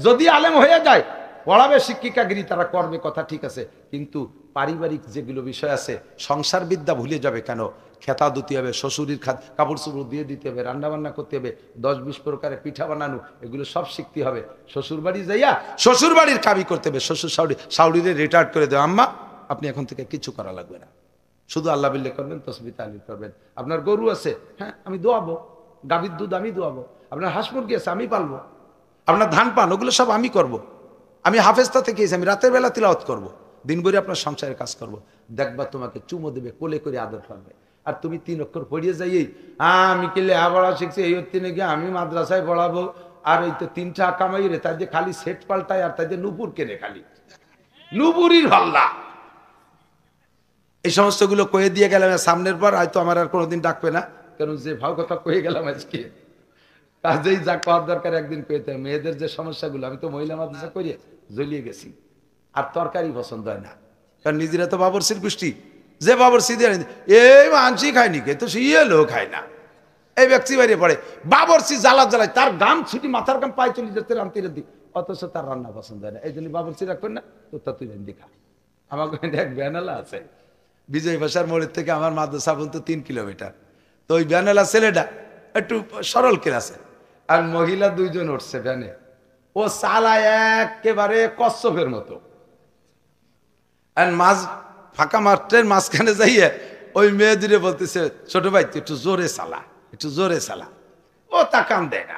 যদি আলেম হয়ে যায় পড়াবে, শিক্ষিকাগিরি তারা করবে, কথা ঠিক আছে, কিন্তু পারিবারিক যেগুলো বিষয় আছে সংসার বিদ্যা ভুলে যাবে কেন? খেতা দিতে হবে, শ্বশুরির কাপড় চোপড় দিয়ে দিতে হবে, রান্না বান্না করতে হবে, 10-20 প্রকারের পিঠা বানানো, এগুলো সব শিখতে হবে। শ্বশুর বাড়ি যাইয়া শ্বশুর বাড়ির কাবি করতে হবে, শ্বশুর শাউরিরে রিটায়ার্ড করে দেবে, আম্মা আপনি এখন থেকে কিছু করা লাগবে না, শুধু আল্লাহ বিল্লাহ করবেন, তসবিহ তাহলিল করবেন। আপনার গরু আছে, হ্যাঁ আমি দোয়াবো, গাভীর দুধ আমি দোয়াবো, আপনার হাঁস মুরগি আছে আমি পালবো, আপনার ধান পান ওগুলো সব আমি করব, আমি হাফেজতা থেকে এসে আমি রাতের বেলা তিলাওয়াত করব, দিনভরে আপনার সংসারের কাজ করব। দেখবা তোমাকে চুমো দেবে, কোলে করে আদর করবে। আর তুমি 3 অক্ষর পড়িয়ে যাই, আমি কি লেখাপড়া শিখছি, এই হচ্ছে নাকি আমি মাদ্রাসায় পড়াবো, আর ওই তো 3 টাকা কামাই রে, তাই যে খালি সেট পাল্টায়, আর তাই যে নুপুর কেনে, খালি নুপুরির হল্লা। এই সমস্ত গুলো কয়ে দিয়ে গেলাম, সামনের পর হয়তো আমার আর কোনোদিন ডাকবে না, কারণ যে ভাও কথা কয়ে গেলাম আজকে, কাজেই যা করার দরকার একদিন পেতে। মেয়েদের যে সমস্যাগুলো, আমি তো মহিলা মাদ্রাসা করিয়ে জ্বলিয়ে গেছি, আর তরকারি পছন্দ হয় না, কারণ নিজেরা তো বাবরসির গোষ্ঠী, যে বাবরসি দিয়ে এই মানসি খায়নি কে তো সে লোক খায় না, এই ব্যক্তি বাইরে পড়ে বাবরসি জ্বালা জ্বালায়, তার গাম ছুটি মাথার গাম পায়ে চলে যেতে রান্তির দিক, অথচ তার রান্না পছন্দ হয় না। এই জন্য বাবরসি রাখবেন না তো, তা তুই দেখা আমাকে এক ব্যানালা আছে বিজয় ভাষার মোড়ের থেকে আমার মাদ্রাসা বলতো 3 কিলোমিটার, তো ওই ব্যানালা ছেলেটা একটু সরল ক্লাসে, আর মহিলা 2 জন উঠছে ভ্যানে, ও চালায় একেবারে কচ্ছপের মতো, আর মাঝ ফাঁকা মাঠের মাঝখানে যাইয়ে ওই মেয়েদিরে বলতেছে ছোট ভাই তুই একটু জোরে চালা, একটু জোরে চালা, ও তা কাম দেয় না।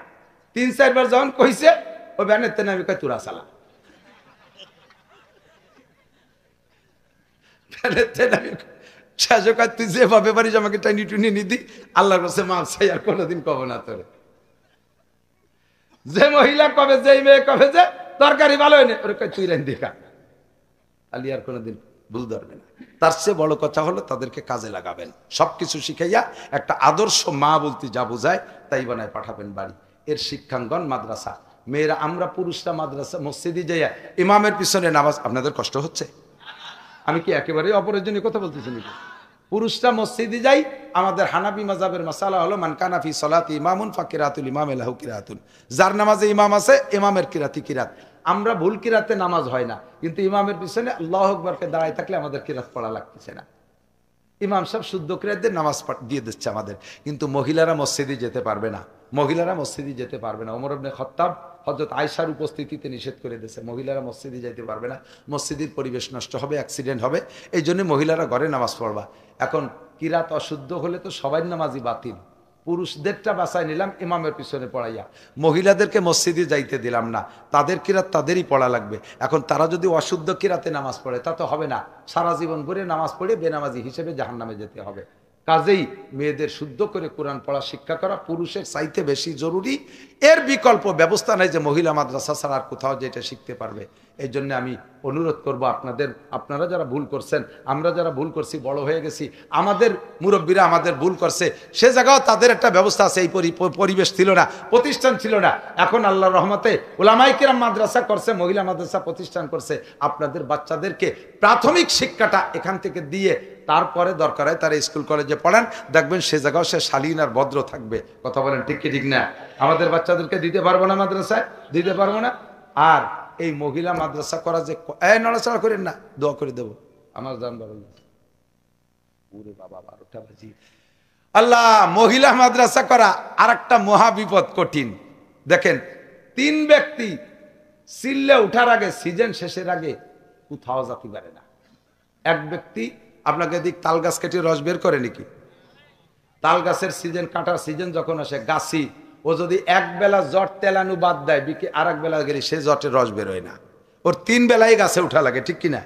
3-4 বার যখন কইছে ও ভ্যানের তেনে আমি কই তুরা চালা, ভ্যানের তেনে আমি শেষে কয় তুই যেভাবে পারিস আমাকে টাইনি টুনি নিদি, আল্লাহর কাছে মাপ চাই, আর কোনোদিন কব না তোরে। যে মহিলা কবে, যে মেয়ে কবে যে তরকারি ভালো হয়নি, ওরে কয় তুই রান দেখা, আলি আর কোনোদিন ভুল ধরবে না। তার চেয়ে বড় কথা হলো তাদেরকে কাজে লাগাবেন, সবকিছু শিখাইয়া একটা আদর্শ মা বলতে যা বোঝায় তাই বানায় পাঠাবেন বাড়ি। এর শিক্ষাঙ্গন মাদ্রাসা। মেয়েরা, আমরা পুরুষরা মাদ্রাসা মসজিদে যাইয়া ইমামের পিছনে নামাজ, আপনাদের কষ্ট হচ্ছে? আমি কি একেবারে অপ্রয়োজনীয় কথা বলতেছি নাকি? পুরুষরা মসজিদে যাই, আমাদের হানাফি মাযহাবের মাসালা হলো মান কানা ফি সলাতি ইমামুন ফাকিরাতুল ইমাম লাহু কিরাতুন, যার নামাজে ইমাম আছে ইমামের কিরাতি কিরাত। আমরা ভুল কিরাতে নামাজ হয় না, কিন্তু ইমামের পিছনে আল্লাহু আকবারকে দাঁড়ায় থাকলে আমাদের কিরাত পড়া লাগতেছে না, ইমাম সাহেব শুদ্ধ কিরাতদের নামাজ দিয়ে দিচ্ছে আমাদের। কিন্তু মহিলারা মসজিদে যেতে পারবে না, মহিলারা মসজিদে যেতে পারবে না। ওমর ইবনে খাত্তাব হযরত আয়েশার উপস্থিতিতে নিষেধ করে দিয়েছে, মহিলারা মসজিদে যাইতে পারবে না, মসজিদের পরিবেশ নষ্ট হবে, অ্যাক্সিডেন্ট হবে, এই জন্য মহিলারা ঘরে নামাজ পড়বা। এখন কিরাত অশুদ্ধ হলে তো সবাই নামাজই বাতিল, পুরুষদেরটা বাঁচাই নিলাম ইমামের পিছনে পড়াইয়া, মহিলাদেরকে মসজিদে যাইতে দিলাম না, তাদের কিরাত তাদেরই পড়া লাগবে। এখন তারা যদি অশুদ্ধ কিরাতে নামাজ পড়ে তা তো হবে না, সারা জীবন ভরে নামাজ পড়ে বেনামাজি হিসেবে জাহান্নামে যেতে হবে। কাজেই মেয়েদের শুদ্ধ করে কোরআন পড়া শিক্ষা করা পুরুষের চাইতে বেশি জরুরি। এর বিকল্প ব্যবস্থা নাই যে মহিলা মাদ্রাসা ছাড়া আর কোথাও যেটা শিখতে পারবে। এই জন্য আমি অনুরোধ করব আপনাদের, আপনারা যারা ভুল করছেন, আমরা যারা ভুল করছি, বড় হয়ে গেছি, আমাদের মুরব্বীরা আমাদের ভুল করছে, সে জায়গাও তাদের একটা ব্যবস্থা আছে। এই পরিবেশ ছিল না, প্রতিষ্ঠান ছিল না, এখন আল্লাহর রহমতে উলামায়ে কিরাম মাদ্রাসা করছে, মহিলা মাদ্রাসা প্রতিষ্ঠান করছে। আপনাদের বাচ্চাদেরকে প্রাথমিক শিক্ষাটা এখান থেকে দিয়ে তারপরে দরকার হয় তারা স্কুল কলেজে পড়ান, দেখবেন সে জায়গাও সে শালীন আর ভদ্র থাকবে। কথা বলেন ঠিক কি ঠিক না? আমাদের বাচ্চাদেরকে দিতে পারবো না মাদ্রাসায়, দিতে পারবো না। আর এই মহিলা মাদ্রাসা করা যে নড়াচড়া করেন না, দোয়া করে দেবো আমার জান বাবা, ওরে বাবা 12টা বাজি। আল্লাহ, মহিলা মাদ্রাসা করা আর একটা মহা বিপদ, কঠিন। দেখেন 3 ব্যক্তি সিল্লে উঠার আগে, সিজন শেষের আগে কোথাও যেতে পারে না। এক ব্যক্তি আপনাকে দিক তাল গাছ কেটে রস বের করে নাকি? তাল গাছের সিজন, কাটার সিজন যখন আসে, গাছি ও যদি এক বেলা জট তেলানু বাদ দেয়, বিকে আর এক বেলা গেলে সে জটের রস বেরোয় না, ওর 3 বেলায় গাছে উঠা লাগে, ঠিক কিনা?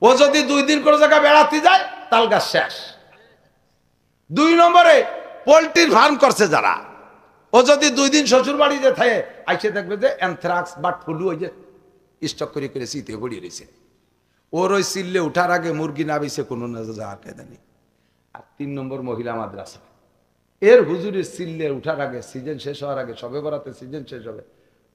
ও যদি 2 দিন করে জায়গা বেড়াতে যায়, তাল গাছ শেষ। 2 নম্বরে পোল্ট্রির ফার্ম করছে যারা, ও যদি 2 দিন শ্বশুর বাড়িতে থাকে, আইসে দেখবে যে অ্যানথ্রাক্স বার্ড ফ্লু ওই যে স্টক করে করে শীতে পড়িয়ে রয়েছে। ওর ওই সিল্লে উঠার আগে মুরগি না বেছে কোনো না যাওয়ার কায়দা নেই। আর 3 নম্বর মহিলা মাদ্রাসা, এর হুজুরের সিল্লে উঠার আগে, সিজন শেষ হওয়ার আগে, সবে বরাতে সিজন শেষ হবে,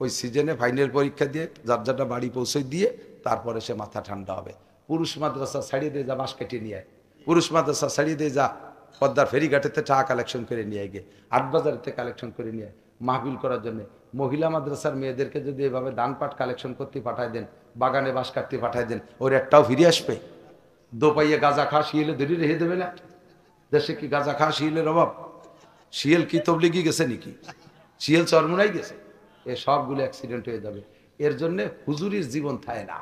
ওই সিজনে ফাইনাল পরীক্ষা দিয়ে যার যারটা বাড়ি পৌঁছে দিয়ে তারপরে সে মাথা ঠান্ডা হবে। পুরুষ মাদ্রাসা ছাড়িয়ে দিয়ে যা বাঁশ কেটে নিয়ে, পুরুষ মাদ্রাসা ছাড়িয়ে দিয়ে যা পদ্মার ফেরিঘাটেতে টাকা কালেকশন করে নিয়ে গিয়ে, আটবাজারেতে কালেকশন করে নিয়ে মাহফিল করার জন্য। মহিলা মাদ্রাসার মেয়েদেরকে যদি এভাবে দান পাট কালেকশন করতে পাঠায় দেন, বাগানে বাঁশ কাটতে পাঠায় দেন, ওর একটাও ফিরে আসবে? দোপাইয়ে গাঁজা খা শিয়েলে ধরে রেখে দেবে না? দেশে কি গাঁজা খা শিয়েলের অভাব? শিয়েল কি তবলিগি গেছে নাকি? শিয়েল চরমুনাই গেছে? এ সবগুলো অ্যাক্সিডেন্ট হয়ে যাবে। এর জন্য হুজুরির জীবন থাকে না।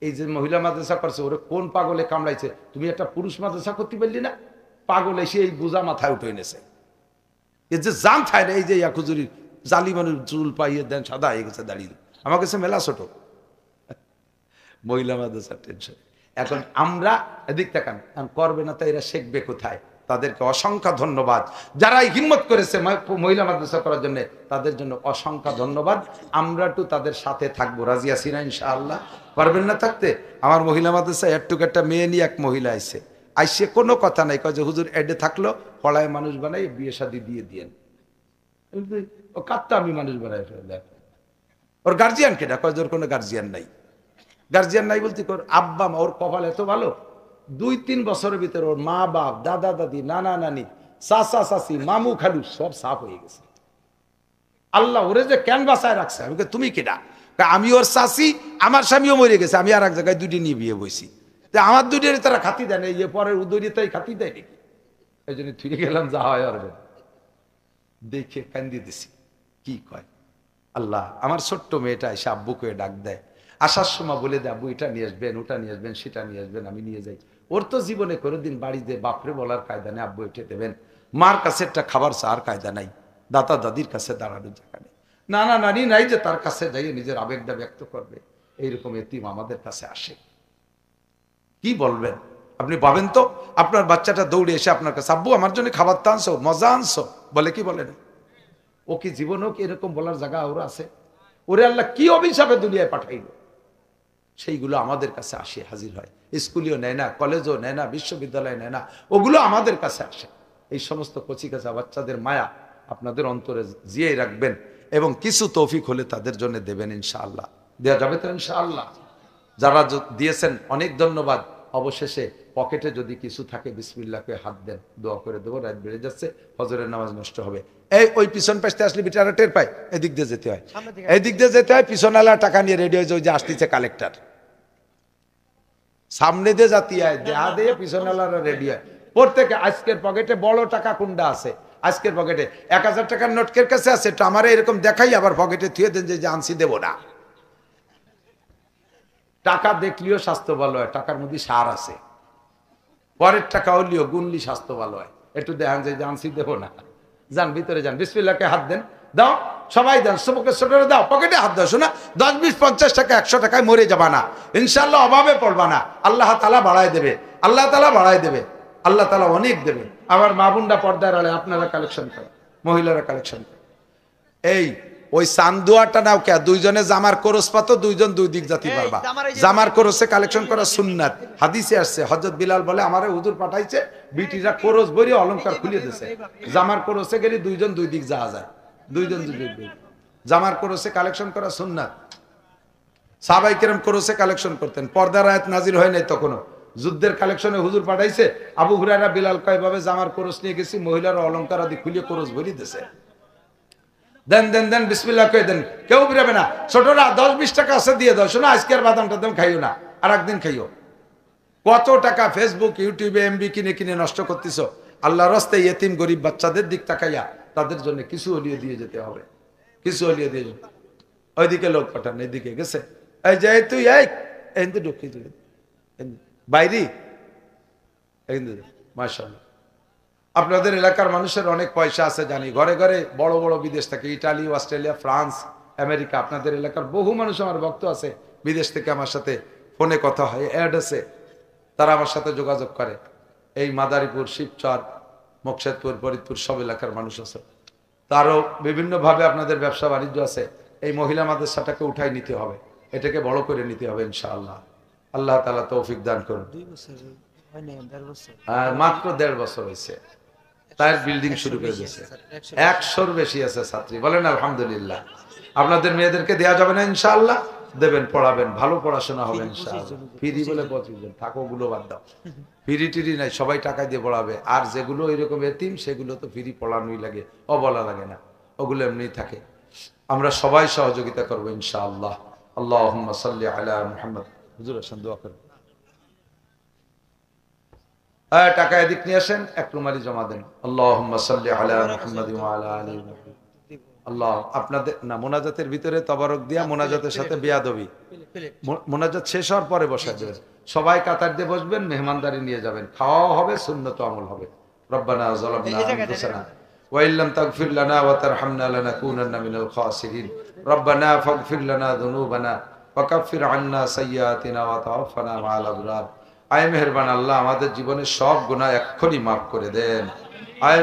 এই যে মহিলা মাদ্রাসা করছে, ওরে কোন পাগলে কামড়াইছে? তুমি একটা পুরুষ মাদ্রাসা করতে পারলি না? পাগল এসে এই বোঝা মাথায় উঠে এনেছে। এর যে জান থায় না, এই যে হুজুরির জালি মানুষ চুল পাইয়ে দেন, সাদা হয়ে গেছে দাঁড়িয়ে, আমার কাছে মেলা ছোট মহিলা মাদ্রাসার টেনশন। এখন আমরা এদিক তাকান, করবে না, তাই এরা শিখবে কোথায়? তাদেরকে অসংখ্য ধন্যবাদ। যারা হিম্মত করেছে মহিলা মাদ্রাসা করার জন্য, তাদের জন্য অসংখ্য ধন্যবাদ। আমরা একটু তাদের সাথে থাকবো, রাজি আছি না ইনশাআল্লাহ? পারবেন না থাকতে? আমার মহিলা মাদ্রাসায় একটা মেয়ে নিয়ে এক মহিলা আইসে কোনো কথা নাই, কয় যে হুজুর এডে থাকলো, পড়ায় মানুষ বানাই, বিয়ে শাদী দিয়ে দিয়েন। ও কাত্তা আমি মানুষ বানাই ফেললাম। ওর গার্জিয়ান কেটা? কয় যে ওর কোনো গার্জিয়ান নাই। গার্জিয়ান নাই বলতে ওর আব্বা মা, ওর কপাল এত ভালো, 2-3 বছরের ভিতরে ওর মা বাপ, দাদা দাদি, নানা নানি, চাচা চাচি, মামু খালু সব সাফ হয়ে গেছে। আল্লাহ ওরে যে কেন বাঁচায় রাখছে। আমি তুমি কেটা? আমি ওর চাচি, আমার স্বামীও মরে গেছে, আমি আর এক জায়গায় 2টি নিয়ে বিয়ে বইছি, আমার 2টির তারা খাতি দেয় না, ইয়ে পরের উদয়ী তাই খাতি দেয় নাকি? এই জন্য ফিরে গেলাম, যা হয় আর দেখে কান্দি দিছি। কি কয় আল্লাহ, আমার ছোট্ট মেয়েটা এসে আব্বুকে ডাক দেয়, আসার সময় বলে দেয় আব্বু এটা নিয়ে আসবেন, ওটা নিয়ে আসবেন, সেটা নিয়ে আসবেন, আমি নিয়ে যাই। ওর তো জীবনে কোনোদিন বাড়িতে বাপরে বলার কায়দা নেই, আব্বু এটা দেবেন। মার কাছে একটা খাবার চাওয়ার কায়দা নাই, দাদা দাদির কাছে দাঁড়ানোর জায়গা নেই, নানা নানি নাই যে তার কাছে যাইয়ে নিজের আবেগটা ব্যক্ত করবে। এইরকম এতিম আমাদের কাছে আসে। কি বলবেন আপনি? পাবেন তো আপনার বাচ্চাটা দৌড়ে এসে আপনার কাছে, আব্বু আমার জন্য খাবার তো আনছো, মজা আনছো, বলে কি বলে না? ও কি জীবনেও কি এরকম বলার জায়গা ওরা আছে? ওরে আল্লাহ কি অভিশাপে দুনিয়ায় পাঠাইল, সেইগুলো আমাদের কাছে আসে, হাজির হয়। স্কুলেও নেয় না, কলেজও নেয় না, বিশ্ববিদ্যালয়ে নেয় না, ওগুলো আমাদের কাছে আসে। এই সমস্ত কচিকাচা বাচ্চাদের মায়া আপনাদের অন্তরে জিয়ে রাখবেন এবং কিছু তৌফিক হলে তাদের জন্য দেবেন ইনশাআল্লাহ। দেওয়া যাবে তো ইনশাআল্লাহ? যারা দিয়েছেন অনেক ধন্যবাদ। অবশেষে পকেটে যদি কিছু থাকে বিসমিল্লাহকে হাত দেন, দোয়া করে দেবো। রাত বেড়ে যাচ্ছে, ফজরের নামাজ নষ্ট হবে। এই ওই পিছন পাশে আসলে বিটারা টের পায়, এদিক দিয়ে যেতে হয়, এদিক দিয়ে যেতে হয়। পিছনওয়ালা টাকা নিয়ে রেডি হয়েছে, ওই যে আসতেছে কালেক্টর, সামনে দিয়ে জাতি হয়, দেহা দিয়ে পিছনওয়ালারা রেডি হয়। প্রত্যেকে আজকের পকেটে বড় টাকা কুন্ডা আছে, আজকের পকেটে 1000 টাকার নোটকের কাছে আছে, তো আমার এরকম দেখাই আবার পকেটে থুয়ে দেন যে আনসি দেবো না। টাকা দেখলেও স্বাস্থ্য ভালো হয়, টাকার মধ্যে সার আছে। পরের টাকা হলেও গুনলি স্বাস্থ্য ভালো হয়। একটু দেখান যে আনসি দেবো না, যান ভিতরে যান, বিসমিল্লাহকে হাত দেন, দাও সবাই দেন, সবকে ছোটরে দাও, পকেটে হাত দাও। শোনা 10, 20, 50 টাকা 100 টাকায় মরে যাবা না ইনশাআল্লাহ, অভাবে পড়বা না। আল্লাহ তাআলা বাড়ায় দেবে, আল্লাহ তাআলা বাড়ায় দেবে, আল্লাহ তাআলা অনেক দেবে। আমার মা বোনরা পর্দার আড়ে, আপনারা কালেকশন করেন, মহিলারা কালেকশন করেন। এই ওই চান্দুয়াটা নাও কে, দুইজনে জামার কোরস পাতো, দুইজন দুই দিক জাতি পারবা। জামার কোরসে কালেকশন করা সুন্নাত, হাদিসে আসছে। হযরত বিলাল বলে আমারে হুজুর পাঠাইছে, বিটিরা কোরস ভরি অলংকার খুলিয়ে দিয়েছে। জামার কোরসে গেলে দুইজন দুই দিক যাওয়া যায়, দুইজন দুই দিক। জামার কোরসে কালেকশন করা সুন্নাত। সাহাবায়ে কেরাম কোরসে কালেকশন করতেন, পর্দার আয়াত নাজিল হয় নাই তখনও। যুদ্ধের কালেকশনে হুজুর পাঠাইছে, আবু হুরায়রা বিলাল কয় ভাবে জামার কোরস নিয়ে গেছি, মহিলারা অলংকার আদি খুলিয়ে কোরস ভরি দিয়েছে। দেন দেন দেন, বিসমিল্লাহ করে দেন, কেউ বেরোবে না। ছোটরা 10, 20 টাকা আছে দিয়ে দাও। শোনো আজকের বাদামটা দাম খাইও না, আর একদিন খাইও। কত টাকা ফেসবুক ইউটিউবে এমবি কিনে কিনে নষ্ট করতেছ। আল্লাহর রাস্তায় ইয়েতিম গরিব বাচ্চাদের দিক তাকাইয়া তাদের জন্য কিছু হলিয়ে দিয়ে যেতে হবে, কিছু হলিয়ে দিয়ে যেতে। ওইদিকে লোক পাঠান, এদিকে গেছে, এই যে তুই এই ঢুকি বাইরে মাশাআল্লাহ। আপনাদের এলাকার মানুষের অনেক পয়সা আছে জানি, ঘরে ঘরে বড় বড় বিদেশ থেকে, ইটালি, অস্ট্রেলিয়া, ফ্রান্স, আমেরিকা, আপনাদের এলাকার বহু মানুষ আমার ভক্ত আছে, বিদেশ থেকে আমার সাথে ফোনে কথা হয়, অ্যাড আছে, তারা আমার সাথে যোগাযোগ করে। এই মাদারীপুর, শিবচর, মোকশেদপুর, ফরিদপুর সব এলাকার মানুষ আছে। তারও বিভিন্নভাবে আপনাদের ব্যবসা বাণিজ্য আছে। এই মহিলা মাদ্রাসাটাকে উঠাই নিতে হবে, এটাকে বড় করে নিতে হবে ইনশাআল্লাহ। আল্লাহ তাআলা তৌফিক দান করুন। মাত্র 1.5 বছর হয়েছে, তার বিল্ডিং শুরু করে দিয়েছে। 100-র বেশি আছে ছাত্রী, বলেন আলহামদুলিল্লাহ। আপনাদের মেয়েদেরকে দেয়া যাবে না ইনশাআল্লাহ? দেবেন, পড়াবেন, ভালো পড়াশোনা হবে ইনশাআল্লাহ। ফ্রি বলে 25 জন, থাকো ওগুলো বাদ দাও, ফ্রি টিরি নাই, সবাই টাকা দিয়ে পড়াবে। আর যেগুলো এরকম এতিম সেগুলো তো ফ্রি পড়ানোই লাগে, অবলা লাগে না, ওগুলো এমনিই থাকে। আমরা সবাই সহযোগিতা করবো ইনশাআল্লাহ। আল্লাহুম্মা সাল্লি আলা মুহাম্মদ। হুজুর আসেন, দোয়া করেন। টাকা এদিক নিয়ে আসেন, এক রুমালি জমা দেন। আল্লাহুম্মা সাল্লি আলা মুহাম্মাদ ওয়া আলা আলি মুহাম্মাদ। আল্লাহ, আপনাদের না মোনাজাতের ভিতরে তবারক দিয়া মোনাজাতের সাথে বেয়াদবি, মোনাজাত শেষ হওয়ার পরে বসায় দেবেন। সবাই কাতার দিয়ে বসবেন, মেহমানদারি নিয়ে যাবেন, খাওয়া হবে, সুন্নত আমল হবে। রব্বানা যালামনা আনফুসানা ওয়া ইল্লাম তাগফির লানা ওয়া তারহামনা লানাকুনান্না মিনাল খাসিরিন। রব্বানা ফাগফির লানা যুনুবানা ওয়া কাফির আন্না সাইয়্যাতিনা ওয়া তাওয়াফানা মা'আল আবরার। আয় মেহেরবান আল্লাহ, আমাদের জীবনের সব গুনাহ এক্ষুনি মাফ করে দেন। আয়